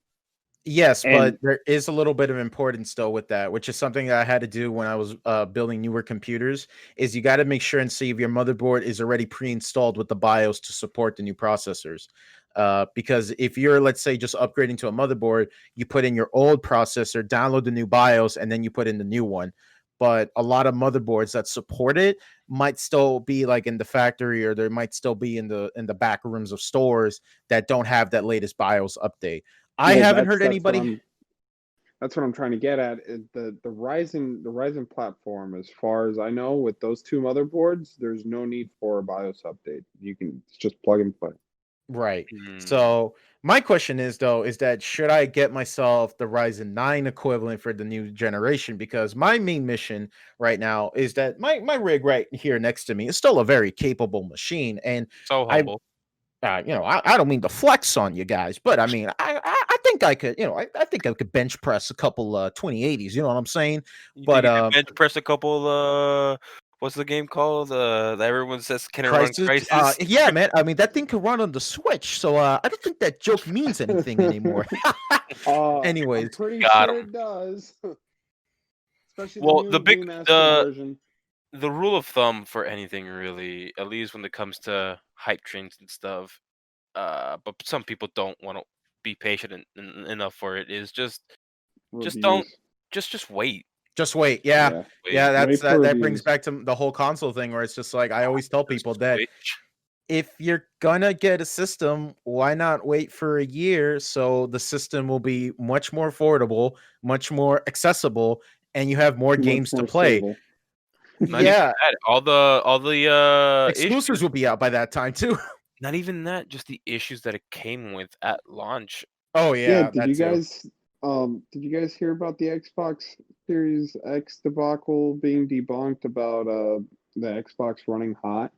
Yes, And but there is a little bit of importance though with that, which is something that I had to do when I was building newer computers. Is you got to make sure and see if your motherboard is already pre-installed with the BIOS to support the new processors. Because if you're, let's say, just upgrading to a motherboard, you put in your old processor, download the new BIOS, and then you put in the new one. But a lot of motherboards that support it might still be like in the factory, or they might still be in the back rooms of stores that don't have that latest BIOS update. I well, haven't heard that's what anybody. I'm trying to get at. The Ryzen platform, as far as I know, with those two motherboards, there's no need for a BIOS update. It's just plug and play. Right. Hmm. So my question is though, is that should I get myself the Ryzen 9 equivalent for the new generation? Because my main mission right now is that my rig right here next to me is still a very capable machine. And So I humble. I don't mean to flex on you guys, but I mean I think I could, I think I could bench press a couple 2080s, you know what I'm saying? You think But you could bench press a couple? What's the game called? That everyone says can it run Crisis, Crisis? yeah, man. I mean, that thing could run on the Switch, so I don't think that joke means anything anymore. I'm Anyways, pretty Got sure him. it does, especially the Well, new remastered the version. the rule of thumb for anything really, at least when it comes to hype trains and stuff, but some people don't want to be patient enough for it. Is just don't Reviews. just wait. just wait. Yeah, Yeah, yeah. Wait. That's wait for that brings reviews. back to the whole console thing, where it's just like I always tell people Just that wait. if you're gonna get a system, why not wait for a year so the system will be much more affordable, much more accessible, and you have more Much games to more play. stable. Not even Yeah, that. All the exclusives issues. will be out by that time too. Not even that. Just the issues that it came with at launch. Oh Yeah, yeah, that too. did you guys hear about the Xbox Series X debacle being debunked about the Xbox running hot?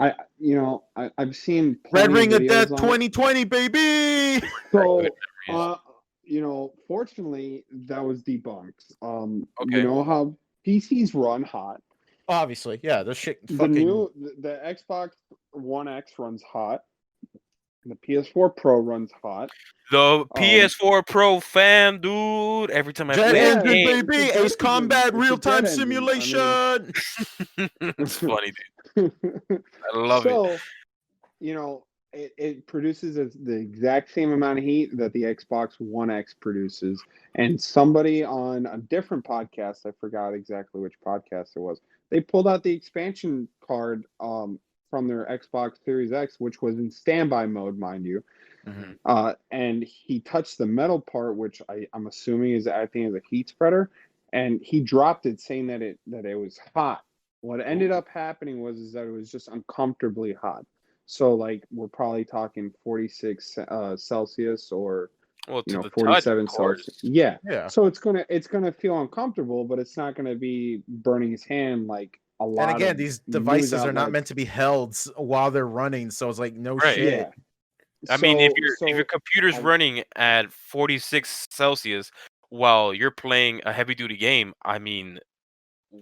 I've seen Red plenty of Ring of videos Death on it. 2020, baby. Good So, memories. fortunately, that was debunked. You Okay. know how PCs run hot. Obviously, yeah, this shit The fucking new the Xbox One X runs hot. The PS4 Pro runs hot. The Um, PS4 Pro fam, dude. Every time I jet play a yeah, engine, game, it's a baby. jet Ace engine. Combat It's a real jet time engine. I mean, simulation. it's funny, dude. I love it. so it produces the exact same amount of heat that the Xbox One X produces. And somebody on a different podcast, I forgot exactly which podcast it was, they pulled out the expansion card from their Xbox Series X, which was in standby mode, mind you. Mhm. And he touched the metal part, which I'm assuming is acting as a heat spreader, and he dropped it, saying that it was hot. What ended Ooh. up happening was that it was just uncomfortably hot. So like we're probably talking 46 Celsius, or Well, to the touch, of 47 Celsius. course. Yeah. Yeah. So it's gonna feel uncomfortable, but it's not gonna be burning his hand like a And lot again, of these news devices are not meant outlets. to be held while they're running, so it's like no Right. shit. Yeah. I mean, if So your so computer's I running at 46 Celsius while you're playing a heavy duty game, I mean,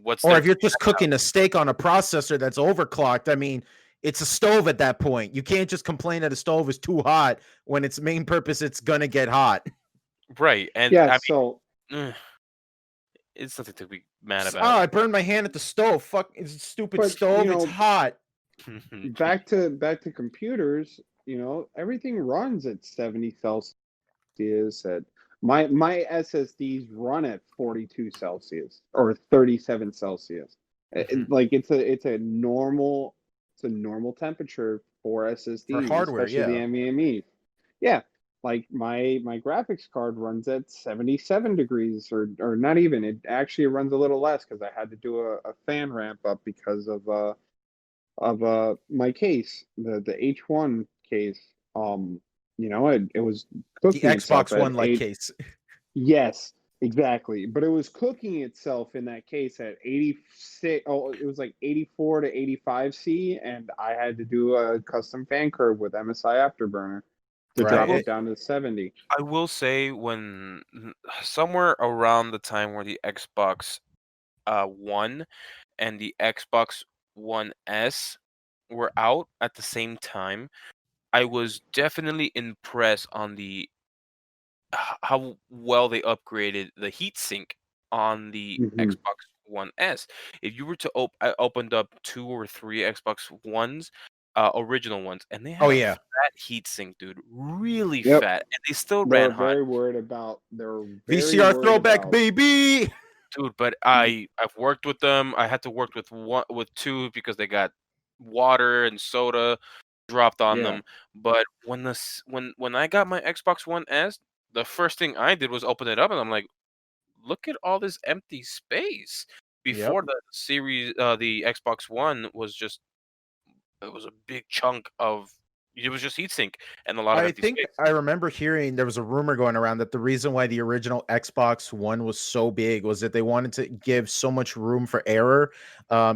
what's Or there if to you're be just cooking a steak on a processor that's overclocked, I mean, it's a stove at that point. You can't just complain that a stove is too hot when its main purpose it's gonna get hot. right? And Yeah, I so mean, it's nothing to be mad Oh, about. I burned my hand at the stove. Fuck, it's a stupid but you stove. It's know, hot. back to computers, everything runs at 70 Celsius. At my SSDs run at 42 Celsius or 37 Celsius. Like it's a normal temperature for For SSDs, hardware, especially the yeah. NVMe. Yeah, like my graphics card runs at 77 degrees, or not even. It actually runs a little less because I had to do a fan ramp up because of my case, the H1 case. It was The cooking itself Xbox at One like eight. case. Yes, exactly. But it was cooking itself in that case at 86. Oh, it was like 84 to 85 C, and I had to do a custom fan curve with MSI Afterburner to I Right. drop will it down to 70. I will say when somewhere around the time where the Xbox One and the Xbox One S were out at the same time, I was definitely impressed on the how well they upgraded the heatsink on the Hmm. Xbox One S. If you were to I opened up 2 or 3 Xbox Ones, original ones, and they Oh had a yeah. fat heatsink, dude, really Yep. fat, and they still They ran were hot. very worried about. They were very VCR worried throwback, about. baby. Dude, but I've worked with them. I had to work with 2 because they got water and soda dropped on Yeah. them. But when I got my Xbox One S, the first thing I did was open it up, and I'm like, look at all this empty space. Yep. Before the Xbox One was just it was a big chunk of it was just heatsink and a lot of I empty think space. I remember hearing there was a rumor going around that the reason why the original Xbox One was so big was that they wanted to give so much room for error,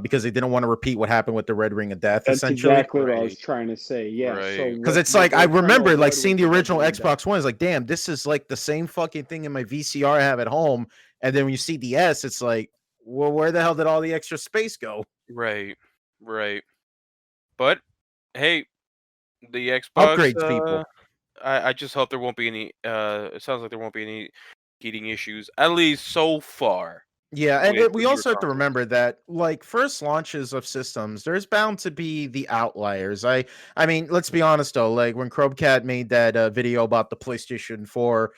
because they didn't want to repeat what happened with the Red Ring of Death, That's essentially. exactly what I was Right, trying to say. Yeah. So right, Because what it's what like I they're trying to remember like avoid seeing with the the Red original Ring of Death. Xbox One is like, damn, this is like the same fucking thing in my VCR I have at home. And then when you see the S, it's like, well, where the hell did all the extra space go? right, right. But hey, the Xbox. Upgrades, people. I just hope there won't be any. It sounds like there won't be any heating issues, at least so far, Yeah, and with we newer also have to consoles. remember that like first launches of systems, there's bound to be the outliers. I mean, let's be honest though, like when Chromecat made that video about the PlayStation 4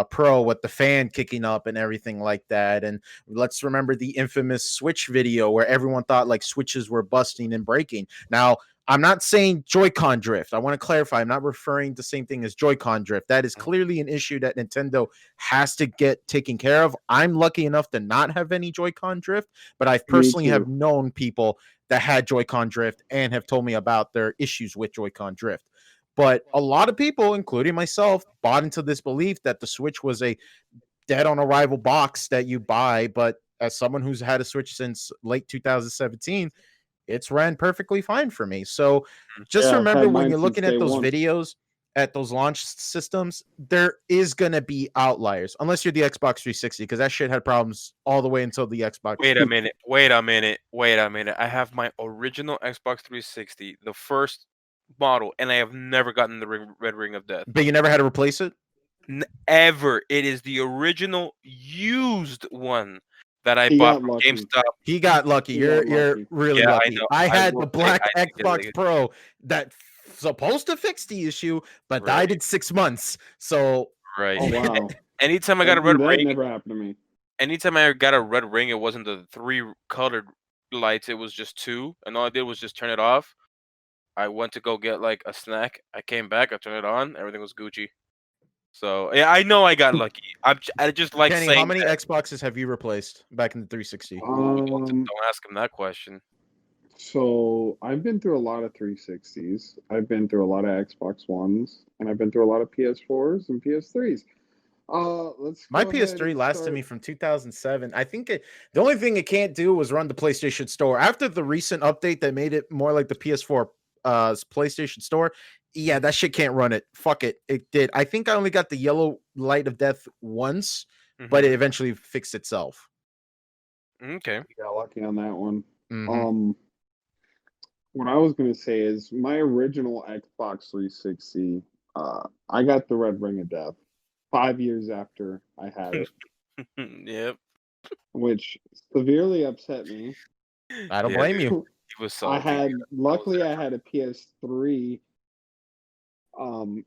Pro with the fan kicking up and everything like that, and let's remember the infamous Switch video where everyone thought like switches were busting and breaking. Now, I'm not saying Joy-Con drift. I want to clarify. I'm not referring to the same thing as Joy-Con drift. That is Mhm. clearly an issue that Nintendo has to get taken care of. I'm lucky enough to not have any Joy-Con drift, but I've Me personally have too. known people that had Joy-Con drift and have told me about their issues with Joy-Con drift. But a lot of people, including myself, bought into this belief that the Switch was a dead on arrival box that you buy. But as someone who's had a Switch since late 2017, it's ran perfectly fine for me. So just Yeah, I've remember had when mine you're since looking at day those one. videos at those launch systems, there is going to be outliers, unless you're the Xbox 360, because that shit had problems all the way until the Xbox. Wait a minute. Wait a minute. Wait a minute. I have my original Xbox 360, the first model, and I have never gotten the Red Ring of Death. But you never had to replace it? Ever. It is the original used one that I He bought got from lucky. GameStop. He got lucky. He got You're lucky. really Yeah, I lucky. know. I I had will the say black I did get Xbox lucky. Pro that supposed to fix the issue, but died Right. in 6 months. So Right. Oh wow, Anytime I got that a red that ring, never happened to me. anytime I got a red ring, it wasn't the 3 colored lights, it was just 2, and all I did was just turn it off. I went to go get, like, a snack. I came back, I turned it on, everything was Gucci. So, yeah, I know I got lucky. I just like Kenny, how saying many that. Xboxes have you replaced back in the 360? Ooh, Um, don't ask him that question. so I've been through a lot of 360s. I've been through a lot of Xbox Ones, and I've been through a lot of PS4s and PS3s. Let's My go ahead PS3 and lasted me start. from 2007. I think the only thing it can't do was run the PlayStation Store. After the recent update that made it more like the PS4 PlayStation Store, yeah, that shit can't run it. Fuck it. It did. I think I only got the yellow light of death once, but it Mhm. eventually fixed itself. Okay. You got lucky on that one. Mm-hmm. What I was gonna say is my original Xbox 360. I got the Red Ring of Death 5 years after I had it, Yep. which severely upset me. I don't Yeah, blame dude. you. He was salty. Luckily, there I for had a PS3,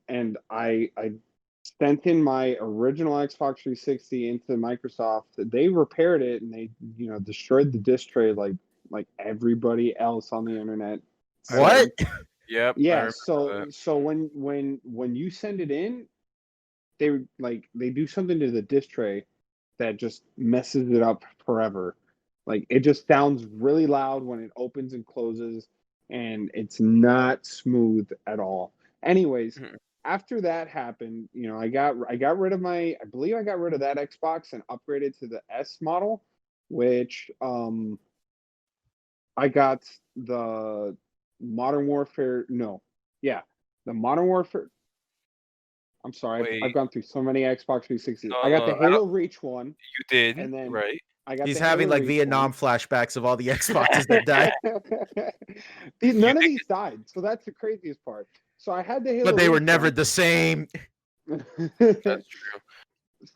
and I sent in my original Xbox 360 into Microsoft. They repaired it and they, destroyed the disc tray like everybody else on the internet I remember. What? said. Yep, I Yeah, remember so that. so when you send it in, they do something to the disc tray that just messes it up forever. Like it just sounds really loud when it opens and closes, and it's not smooth at all. Anyways, Mhm. after that happened, I got rid of I believe I got rid of that Xbox and upgraded to the S model, which I got the Modern Warfare. No, yeah, the Modern Warfare. I'm sorry, I've Wait, gone through so many Xbox 360s. I no, got no, the I don't. Halo Reach one, You did and then right. I got He's the having Halo like Reach one. Vietnam flashbacks of all the Xboxes that died, You None of think these died, so that's the craziest part. So I had the but Halo they were Reach never one. the same. that's true,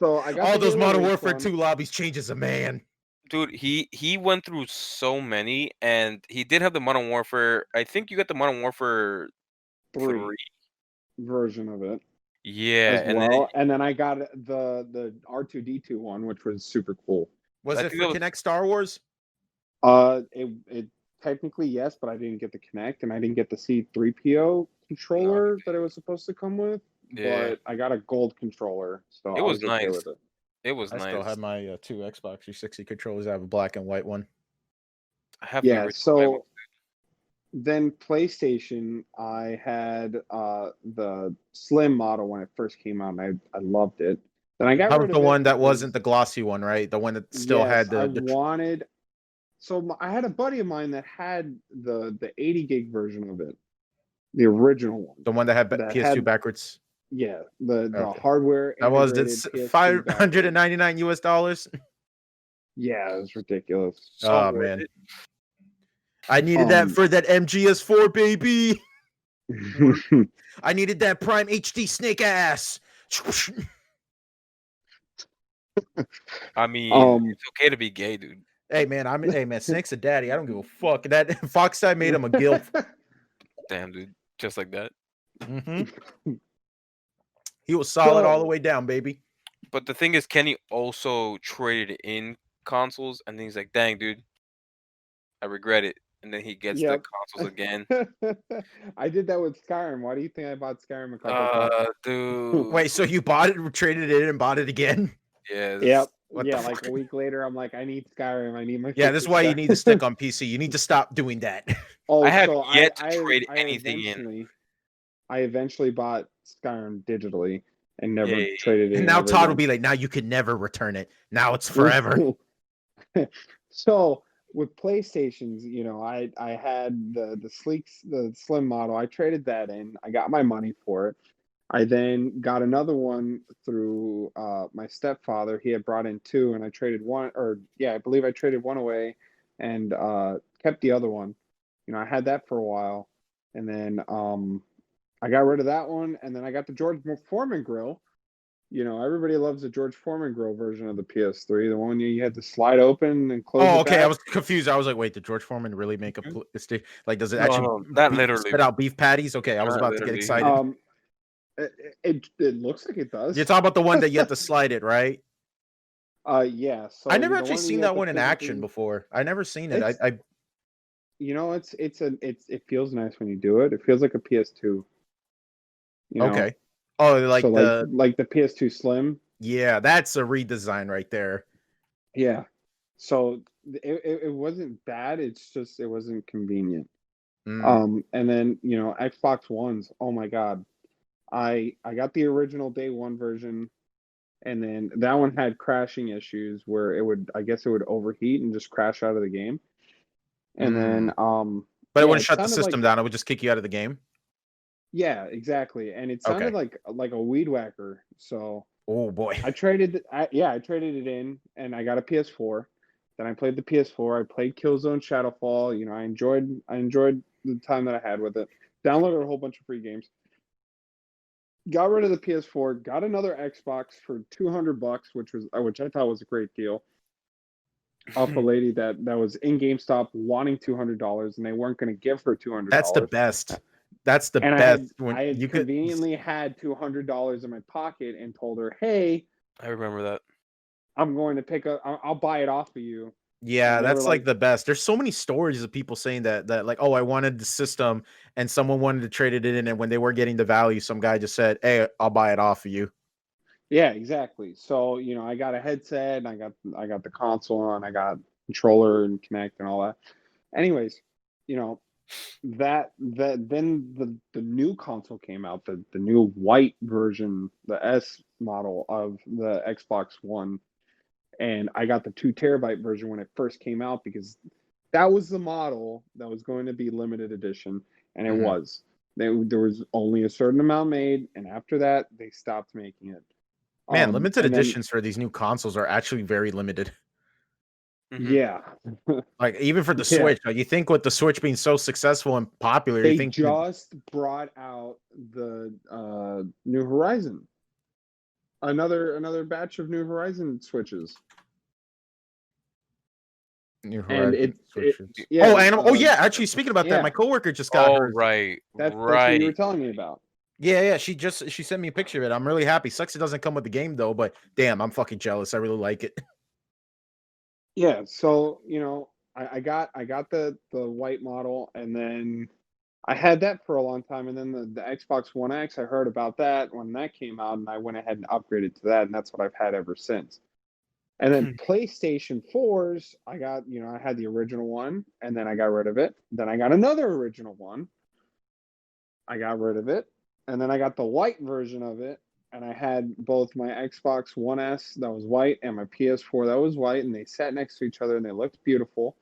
So I got All the those Halo Modern Reach Warfare one. 2 lobbies changes a man. dude? He went through so many, and he did have the Modern Warfare. I think you got the Modern Warfare 3. 3 version of it Yeah, as and then well, and then I got the R2D2 one, which was super cool. Was I it think for that was Connect Star Wars? It technically yes, but I didn't get the Connect and I didn't get the C3PO no. controller that it was supposed to come with, Yeah, but I got a gold controller, so it I was was okay nice. with it. It was I still have nice. my two Xbox 360 controllers. I have a black and white one. I have the Yeah, original white one. so then PlayStation, I had the slim model when it first came out, and I loved it. Then I got How rid about the of it one that wasn't because the glossy one, right? The one that still yes, had I the wanted. So I had a buddy of mine that had the 80 gig version of it, the original one the one that had that PS2 had, backwards. yeah, the Okay, hardware that was integrated it's PS2 backwards. $599 US. Yeah, it was ridiculous. So Oh worth man, it. I needed that Um, for that MGS4 baby. I needed that Prime HD Snake ass. I mean, um, it's okay to be gay, dude. Hey man, Snake's a daddy. I don't give a fuck. That Foxside made him a gilf. Damn, dude. Just like that. Hmm. He was solid all the so way down, baby. But the thing is, Kenny also traded in consoles, and then he's like, "Dang, dude, I regret it." And then he gets the yep. consoles again. I did that with Skyrim. Why do you think I bought Skyrim a couple times? Dude. Wait, so you bought it, traded it in, and bought it again? Yes. Yep. What the Yeah, like fuck? a week later, I'm like, I need Skyrim. I need my Yeah, this is fucking why you need to stick Skyrim. on PC. You need to stop doing that. I Oh, have so yet to trade anything in. I eventually bought Skyrim digitally and never Yay. traded it And in now ever Todd will again. be like, now you can never return it. Now it's forever. So with PlayStations, I had the slim model. I traded that in. I got my money for it. I then got another one through my stepfather. He had brought in two, and I traded one, or yeah, I believe I traded one away and kept the other one. I had that for a while, and then I got rid of that one, and then I got the George Foreman grill. Everybody loves the George Foreman grill version of the PS3, the one you had to slide open and close Oh, it okay. I back. was confused. I was like, wait, did George Foreman really make a Mhm. like? Does it No, actually no, not literally, spit bro. out beef patties? Okay, I was Not about to get literally. excited. It looks like it You're does. talking about the one that you have to slide it, right? Yeah. I So never you the actually one that you seen have that to one in action physically. before. I never seen it. It's I it feels nice when you do it. It feels like a PS2. You know, okay. Oh, so like the like the PS2 Slim. yeah, that's a redesign right there. Yeah. So it wasn't bad. It's just it wasn't convenient. Mm. And then Xbox Ones. Oh my God, I got the original day one version, and then that one had crashing issues where I guess it would overheat and just crash out of the game. And Mm. then But it yeah, wouldn't it shut the sounded system like down. It would just kick you out of the game. yeah, exactly. And it sounded Okay. like a weed whacker. So Oh boy. I traded it in and I got a PS4. Then I played the PS4. I played Killzone Shadowfall. I enjoyed the time that I had with it. Downloaded a whole bunch of free games. Got rid of the PS4. Got another Xbox for $200, which I thought was a great deal. Off a lady that was in GameStop wanting $200, and they weren't going to give her $200. That's the best. That's the And best. I had conveniently had $200 in my pocket and told her, "Hey, I remember that. I'm going to pick up. I'll buy it off of you." Yeah, And they were that's like the best. There's so many stories of people saying that like, oh, I wanted the system and someone wanted to trade it in, and when they were getting the value, some guy just said, "Hey, I'll buy it off of you." Yeah, exactly. So, I got a headset and I got the console and I got controller and Connect and all that. Anyways, that then the new console came out, the new white version, the S model of the Xbox One, and I got the 2 terabyte version when it first came out because that was the model that was going to be limited edition, and it Mhm. was. There was only a certain amount made, and after that they stopped making it. Man, limited And then editions for these new consoles are actually very limited. yeah, Like even for the yeah, Switch, like you think with the Switch being so successful and popular, you they think just brought out the New Horizon, another batch of New Horizon Switches, New and Horizon Switches. yeah, Oh, Animal. Oh yeah, actually speaking about that, yeah, my coworker just got Oh, hers. right, that's what you were right. telling me about. Yeah, she sent me a picture of it. I'm really happy. Sucks it doesn't come with the game though, but damn, I'm fucking jealous. I really like it. Yeah, so I got the white model, and then I had that for a long time, and then the Xbox One X, I heard about that when that came out, and I went ahead and upgraded to that, and that's what I've had ever since. And then PlayStation 4s, I got, I had the original one, and then I got rid of it. Then I got another original one. I got rid of it. And then I got the white version of it. And I had both my Xbox One S that was white and my PS4 that was white, and they sat next to each other and they looked beautiful.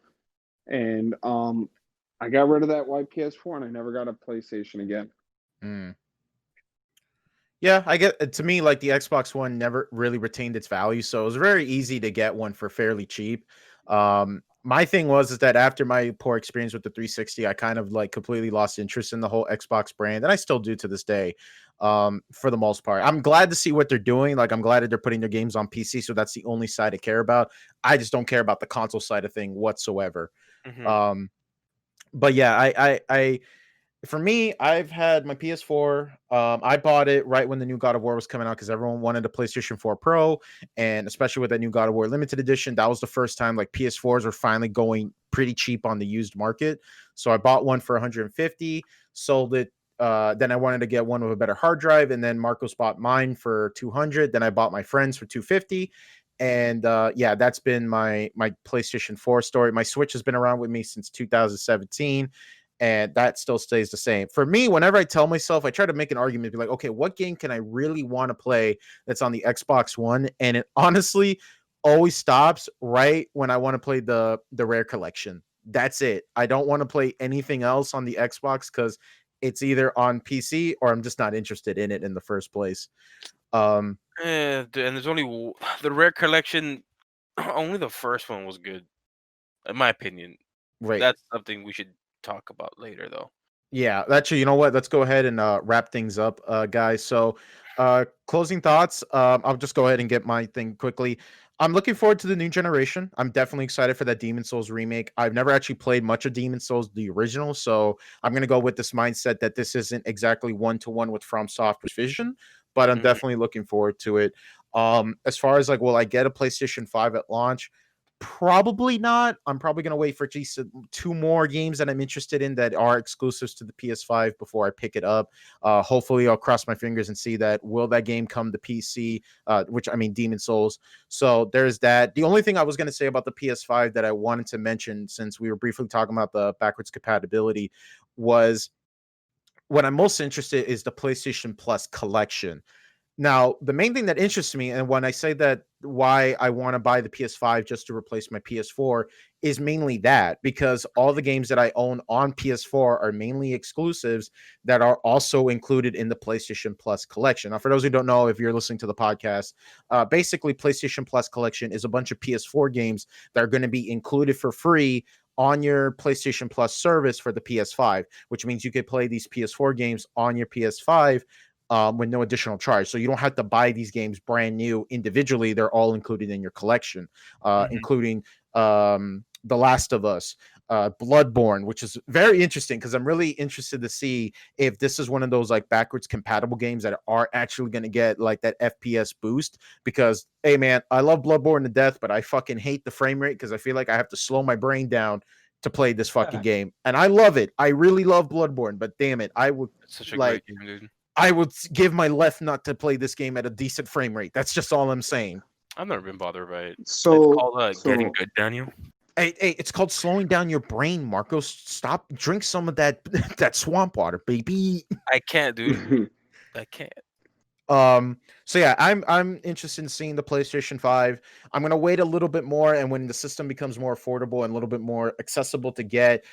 And I got rid of that white PS4 and I never got a PlayStation again. Mm. Yeah, I get to me like the Xbox One never really retained its value, so it was very easy to get one for fairly cheap. My thing was is that after my poor experience with the 360, I kind of like completely lost interest in the whole Xbox brand, and I still do to this day. For the most part, I'm glad to see what they're doing. Like, I'm glad that they're putting their games on PC, so that's the only side I care about. I just don't care about the console side of thing whatsoever. Mhm. Um, but yeah, I for me, I've had my PS4. I bought it right when the new God of War was coming out because everyone wanted a PlayStation 4 Pro, and especially with that new God of War limited edition, that was the first time like PS4s were finally going pretty cheap on the used market. So I bought one for 150, sold it. Then I wanted to get one with a better hard drive, and then Marcos bought mine for 200. Then I bought my friends for 250. And yeah, that's been my PlayStation 4 story. My Switch has been around with me since 2017, and that still stays the same. For me, whenever I tell myself, I try to make an argument, be like, okay, what game can I really want to play that's on the Xbox One? And it honestly always stops right when I want to play the Rare Collection. That's it. I don't want to play anything else on the Xbox because it's either on PC or I'm just not interested in it in the first place. Um, And there's only the rare collection. Only the first one was good, in my opinion. right. That's something we should talk about later, though. Yeah, actually, you know what? Let's go ahead and wrap things up, guys. So, closing thoughts. I'll just go ahead and get my thing quickly. I'm looking forward to the new generation. I'm definitely excited for that Demon Souls remake. I've never actually played much of Demon Souls, the original, so I'm gonna go with this mindset that this isn't exactly one to one with From Software's vision, but I'm Mhm. definitely looking forward to it. As far as like, will I get a PlayStation 5 at launch? Probably not. I'm probably gonna wait for at least two more games that I'm interested in that are exclusives to the PS5 before I pick it up. Hopefully, I'll cross my fingers and see that will that game come to PC, which I mean Demon Souls. So there's that. The only thing I was gonna say about the PS5 that I wanted to mention, since we were briefly talking about the backwards compatibility, was what I'm most interested is the PlayStation Plus collection. Now, the main thing that interests me, and when I say that why I want to buy the PS5 just to replace my PS4, is mainly that because all the games that I own on PS4 are mainly exclusives that are also included in the PlayStation Plus collection. Now, for those who don't know, if you're listening to the podcast, basically, PlayStation Plus collection is a bunch of PS4 games that are going to be included for free on your PlayStation Plus service for the PS5, which means you could play these PS4 games on your PS5 with no additional charge. So you don't have to buy these games brand new individually. They're all included in your collection, Mhm. including The Last of Us, Bloodborne, which is very interesting because I'm really interested to see if this is one of those like backwards compatible games that are actually going to get like that FPS boost. Because, hey, man, I love Bloodborne to death, but I fucking hate the frame rate because I feel like I have to slow my brain down to play this fucking game. And I love it. I really love Bloodborne, but damn it, I would It's such a like great game, dude. I would give my left nut to play this game at a decent frame rate. That's just all I'm saying. I've never been bothered by it. It's So, called getting good, Daniel. Hey, it's called slowing down your brain, Marcos. Stop, drink some of that that swamp water, baby. I can't, dude. I can't. So yeah, I'm interested in seeing the PlayStation 5. I'm gonna wait a little bit more, and when the system becomes more affordable and a little bit more accessible to get,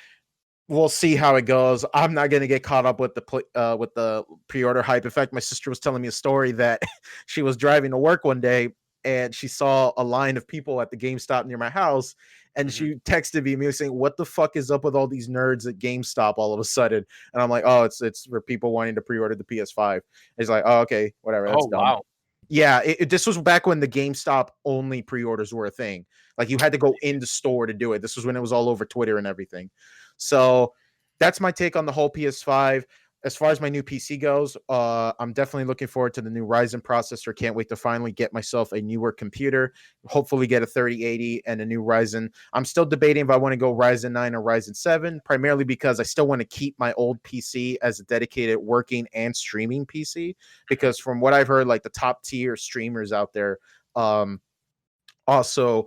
we'll see how it goes. I'm not gonna get caught up with the pre-order hype. In fact, my sister was telling me a story that she was driving to work one day and she saw a line of people at the GameStop near my house, and Mhm. she texted me saying, "What the fuck is up with all these nerds at GameStop all of a sudden?" And I'm like, "Oh, it's for people wanting to pre-order the PS5." It's like, "Oh, okay, whatever. That's Oh dumb." wow. Yeah, this was back when the GameStop only pre-orders were a thing. Like you had to go in the store to do it. This was when it was all over Twitter and everything. So that's my take on the whole PS5. As far as my new PC goes, I'm definitely looking forward to the new Ryzen processor. Can't wait to finally get myself a newer computer. Hopefully, get a 3080 and a new Ryzen. I'm still debating if I want to go Ryzen 9 or Ryzen 7, primarily because I still want to keep my old PC as a dedicated working and streaming PC. Because from what I've heard, like the top tier streamers out there, um, also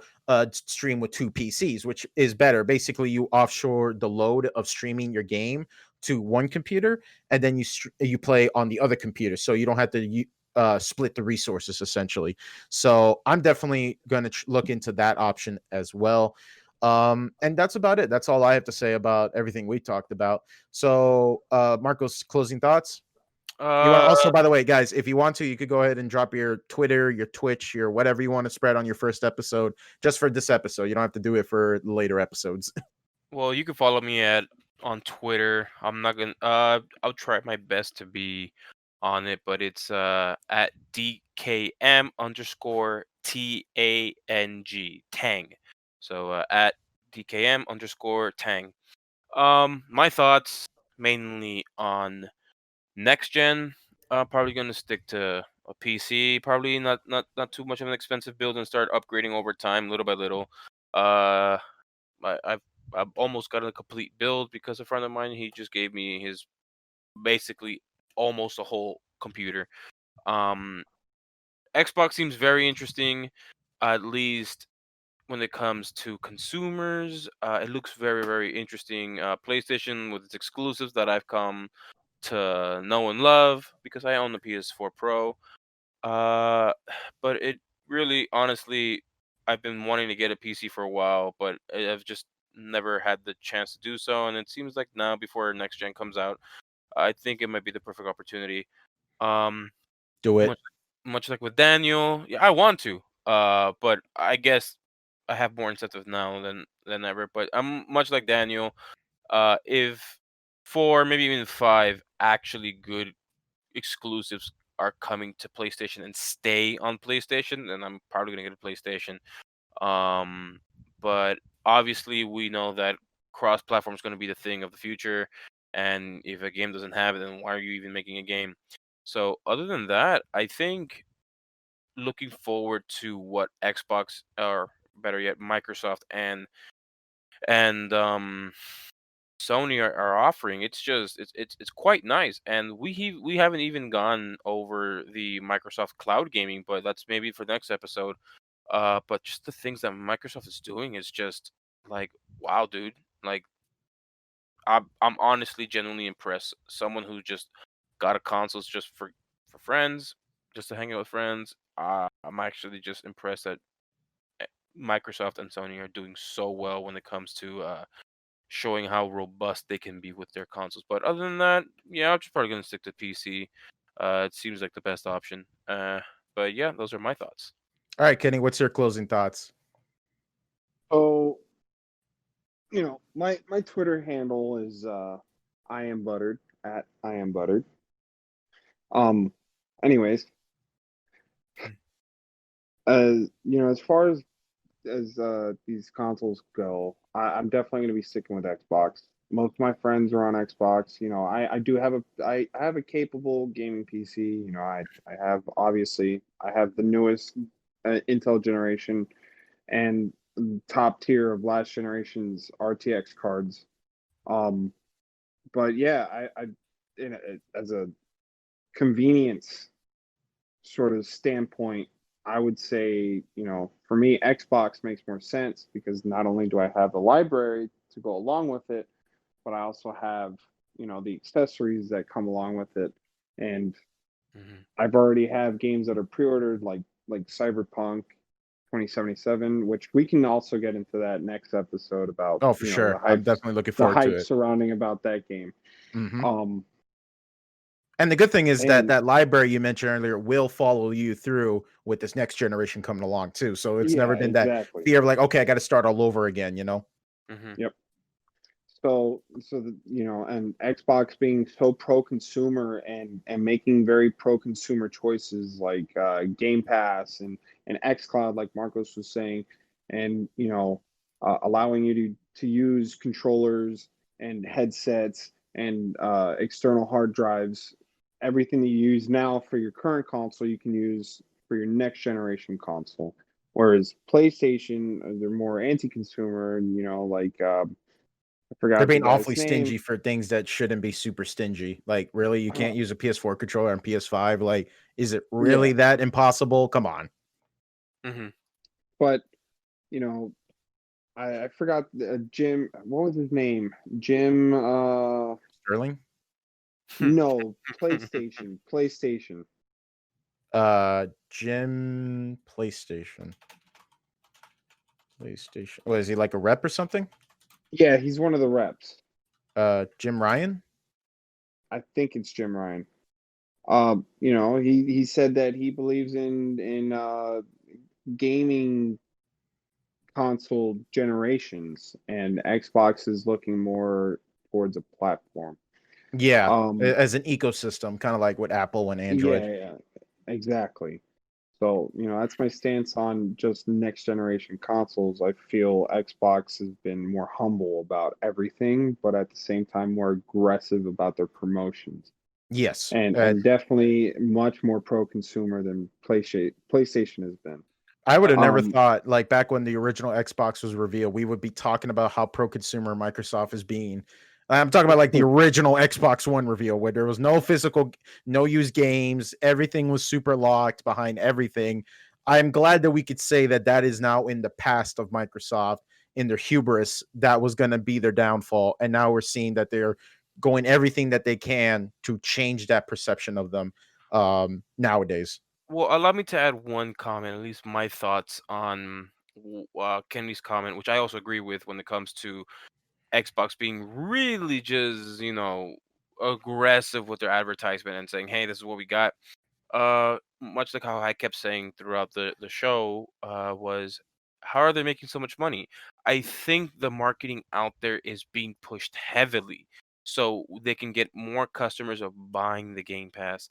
stream with two PCs, which is better. Basically, you offshore the load of streaming your game to one computer, and then you play on the other computer, so you don't have to split the resources essentially. So I'm definitely going to look into that option as well. And that's about it. That's all I have to say about everything we talked about. So, Marcos, closing thoughts? You want to Uh, also, by the way, guys, if you want to, you could go ahead and drop your Twitter, your Twitch, your whatever you want to spread on your first episode, just for this episode. You don't have to do it for later episodes. well, you can follow me at on Twitter. I'm not gonna. I'll try my best to be on it, but it's at DKM underscore Tang. So at DKM underscore Tang. My thoughts mainly on next gen. Probably gonna stick to a PC. Probably not too much of an expensive build and start upgrading over time, little by little. Uh, I, I've I've almost got a complete build because a friend of mine he just gave me his basically almost a whole computer. Um, Xbox seems very interesting, at least when it comes to consumers. It looks very interesting. PlayStation with its exclusives that I've come to know and love because I own the PS4 Pro. Uh, but it really, honestly, I've been wanting to get a PC for a while, but I've just never had the chance to do so. And it seems like now, before next gen comes out, I think it might be the perfect opportunity. Um, Do it. much, much like with Daniel, yeah, I want to. But I guess I have more incentive now than ever. But I'm much like Daniel. If 4, maybe even 5 actually good exclusives are coming to PlayStation and stay on PlayStation, then I'm probably gonna get a PlayStation. Um, but obviously we know that cross-platform is gonna be the thing of the future, and if a game doesn't have it, then why are you even making a game? So other than that, I think looking forward to what Xbox or better yet Microsoft and Sony are offering. It's just it's quite nice, and we haven't even gone over the Microsoft cloud gaming, but that's maybe for next episode. But just the things that Microsoft is doing is just like wow, dude. Like I'm honestly genuinely impressed. Someone who just got a consoles just for friends. just to hang out with friends. I'm actually just impressed that Microsoft and Sony are doing so well when it comes to showing how robust they can be with their consoles. But other than that, yeah, I'm just probably gonna stick to PC. It seems like the best option. But yeah, those are my thoughts. All right, Kenny, what's your closing thoughts? So, my Twitter handle is I am buttered at I am buttered. Um, anyways, as far as these consoles go, I'm definitely going to be sticking with Xbox. Most of my friends are on Xbox. I do have I have a capable gaming PC. I have obviously I have the newest Intel generation and top tier of last generation's RTX cards. Um, but yeah, as a convenience sort of standpoint, I would say, for me, Xbox makes more sense because not only do I have the library to go along with it, but I also have, the accessories that come along with it. And Hmm. I've already have games that are pre-ordered like Cyberpunk 2077, which we can also get into that next episode about, Oh, for the sure. I'm hype definitely looking the forward to hype it. surrounding about that game. Hmm. Um And the good thing is that and that library you mentioned earlier will follow you through with this next generation coming along too. So it's never yeah, been that exactly. fear of like, okay, I got to start all over again, Hmm. Yep. And Xbox being so pro consumer and making very pro consumer choices like Game Pass and XCloud, like Marcos was saying, and allowing you to use controllers and headsets and external hard drives. Everything that you use now for your current console, you can use for your next generation console. Whereas PlayStation, they're more anti-consumer, and like I They're forgot the being guy's awfully name. stingy for things that shouldn't be super stingy. Like, really, you Uh, can't use a PS4 controller on PS5. Like, is it yeah, really that impossible? Come on. Hmm. but you know, I forgot Jim. What was his name? Jim. Sterling? No, PlayStation. PlayStation. Jim PlayStation. PlayStation. What is he, like a rep or something? Yeah, he's one of the reps. Jim Ryan? I think it's Jim Ryan. He said that he believes in gaming console generations, and Xbox is looking more towards a platform. Yeah, Um, as an ecosystem, kind of like with Apple and Android. yeah, exactly. So, that's my stance on just next generation consoles. I feel Xbox has been more humble about everything, but at the same time more aggressive about their promotions. Yes. And definitely much more pro consumer than PlayStation has been. I would have never Um thought, like back when the original Xbox was revealed, we would be talking about how pro consumer Microsoft is being. I'm talking about like the original Xbox One reveal where there was no physical, no used games. Everything was super locked behind everything. I'm glad that we could say that that is now in the past of Microsoft in their hubris. That was going to be their downfall. And now we're seeing that they're going everything that they can to change that perception of them nowadays. Well, allow me to add one comment, at least my thoughts on Kenny's comment, which I also agree with when it comes to Xbox being really just, aggressive with their advertisement and saying, "Hey, this is what we got." Much like how I kept saying throughout the show, was how are they making so much money? I think the marketing out there is being pushed heavily, so they can get more customers of buying the Game Pass.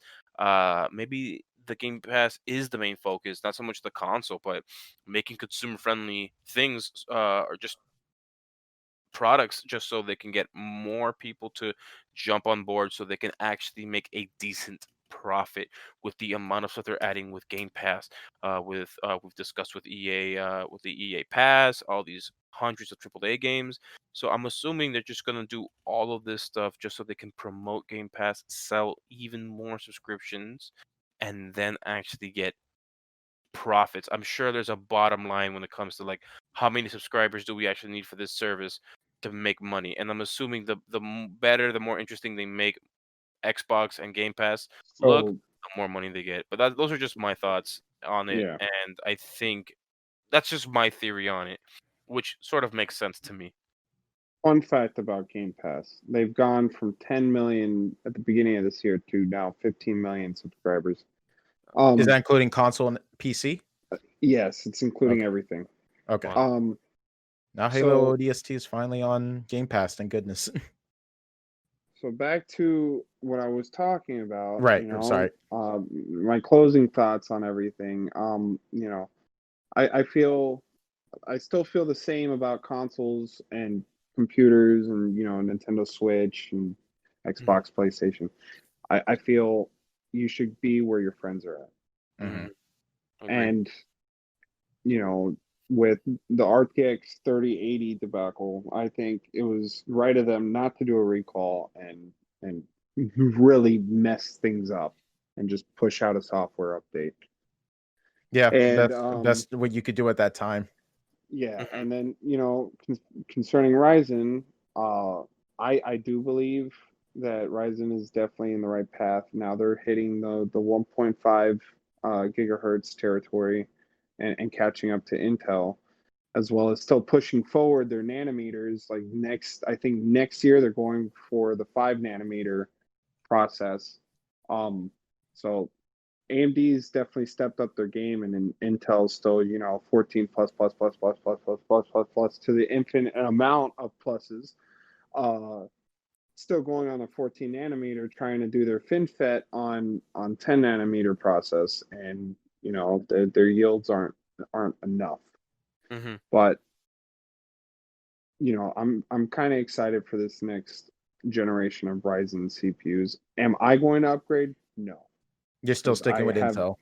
Maybe the Game Pass is the main focus, not so much the console, but making consumer friendly things, or just products just so they can get more people to jump on board so they can actually make a decent profit with the amount of stuff they're adding with Game Pass, with we've discussed with EA, with the EA Pass, all these hundreds of AAA games. So I'm assuming they're just gonna do all of this stuff just so they can promote Game Pass, sell even more subscriptions, and then actually get profits. I'm sure there's a bottom line when it comes to like how many subscribers do we actually need for this service to make money. And I'm assuming the better, the more interesting they make Xbox and Game Pass so look, the more money they get. But those are just my thoughts on it, Yeah. and I think that's just my theory on it, which sort of makes sense to me. Fun fact about Game Pass: they've gone from 10 million at the beginning of this year to now 15 million subscribers. Is that including console and PC? Yes, it's including Okay. everything. Okay. Wow. Now Halo So ODST is finally on Game Pass. Thank goodness. so back to what I was talking about. Right. I'm sorry. My closing thoughts on everything. I feel I still feel the same about consoles and computers and Nintendo Switch and Mhm. Xbox, PlayStation. I feel you should be where your friends are at. Mhm. Agree. And with the RTX 3080 debacle, I think it was right of them not to do a recall and really mess things up and just push out a software update. Yeah, And that's the best what you could do at that time. yeah, Mhm. and then concerning Ryzen, uh, I do believe that Ryzen is definitely in the right path. Now they're hitting the 1.5 gigahertz territory and catching up to Intel, as well as still pushing forward their nanometers. Like I think next year they're going for the 5 nanometer process. So AMD's definitely stepped up their game, and then Intel's still, 14 plus plus plus plus plus plus plus plus plus to the infinite amount of pluses. Uh, Still going on the 14 nanometer, trying to do their FinFET on 10 nanometer process, and their yields aren't enough. Mhm. But I'm kind of excited for this next generation of Ryzen CPUs. Am I going to upgrade? No, You're still because sticking with Intel.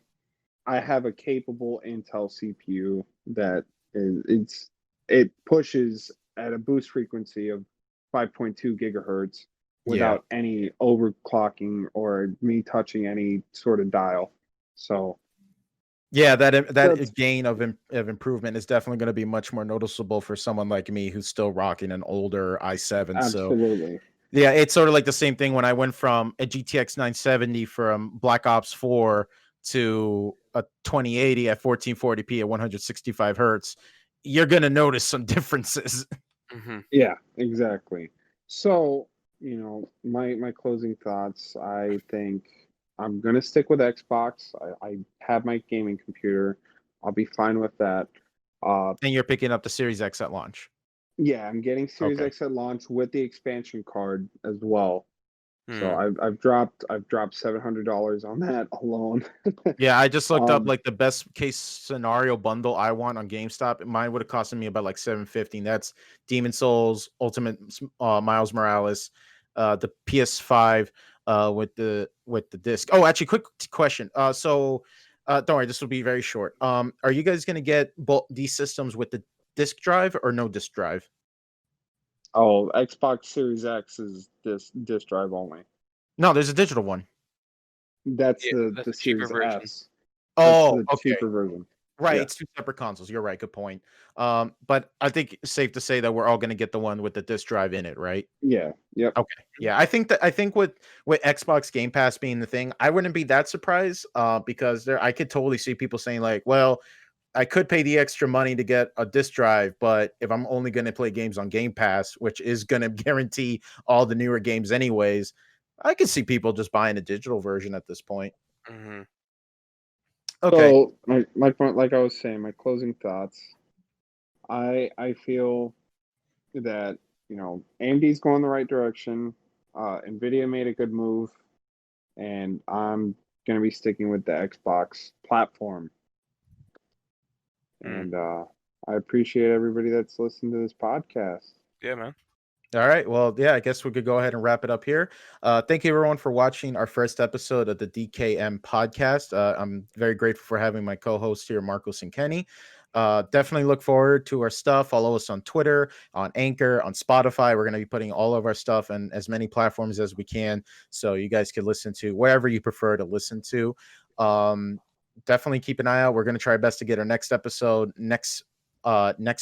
I have a capable Intel CPU that it pushes at a boost frequency of 5.2 gigahertz Yeah. without any overclocking or me touching any sort of dial. So Yeah, that that's gain of improvement is definitely going to be much more noticeable for someone like me who's still rocking an older i7. So absolutely yeah, it's sort of like the same thing when I went from a GTX 970 from Black Ops 4 to a 2080 at 1440p at 165 hertz. You're going to notice some differences. Mhm. yeah, exactly. So, my closing thoughts, I think I'm gonna stick with Xbox. I have my gaming computer. I'll be fine with that. Uh, And you're picking up the Series X at launch. yeah, I'm getting Series Okay. X at launch with the expansion card as well. So Hmm. I've dropped $700 on that alone. Yeah, I just looked up um, like the best case scenario bundle I want on GameStop. Mine would have costed me about like 750. That's Demon Souls, Ultimate Miles Morales, the PS5 with the disc. Oh, actually, quick question. Don't worry, this will be very short. Are you guys gonna get both these systems with the disc drive or no disc drive? oh, Xbox Series X is this disk drive only. No, there's a digital one. That's Yeah, the that's the a cheaper Series version. S. That's Oh, the okay. cheaper version. Right, Yeah. it's 2 separate consoles. You're right, good point. But I think it's safe to say that we're all gonna get the one with the disc drive in it, right? Yeah. Yep. Okay. Yeah, I think with Xbox Game Pass being the thing, I wouldn't be that surprised, because I could totally see people saying like, "Well, I could pay the extra money to get a disc drive, but if I'm only gonna play games on Game Pass, which is gonna guarantee all the newer games anyways, I could see people just buying a digital version at this point." Mhm. So Yeah. my point, like I was saying, my closing thoughts. I feel that AMD's going the right direction. Nvidia made a good move, and I'm gonna be sticking with the Xbox platform. Mm. And I appreciate everybody that's listened to this podcast. Yeah, man. All right. Well, yeah, I guess we could go ahead and wrap it up here. Thank you, everyone, for watching our first episode of the DKM podcast. I'm very grateful for having my co hosts here, Marcos and Kenny. Definitely look forward to our stuff. Follow us on Twitter, on Anchor, on Spotify. We're going to be putting all of our stuff on as many platforms as we can. So you guys can listen to wherever you prefer to listen to. Definitely keep an eye out. We're going to try our best to get our next episode next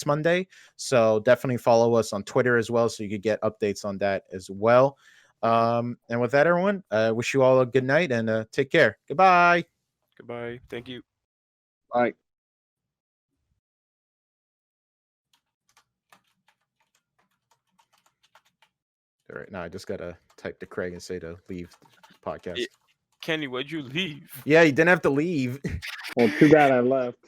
Monday. So definitely follow us on Twitter as well, so you could get updates on that as well. And with that, everyone, wish you all a good night and take care. Goodbye. Goodbye. Thank you. Bye. All right, now I just gotta type to Craig and say to leave the podcast. Kenny, why'd you leave? Yeah, you didn't have to leave. Well, too bad I left.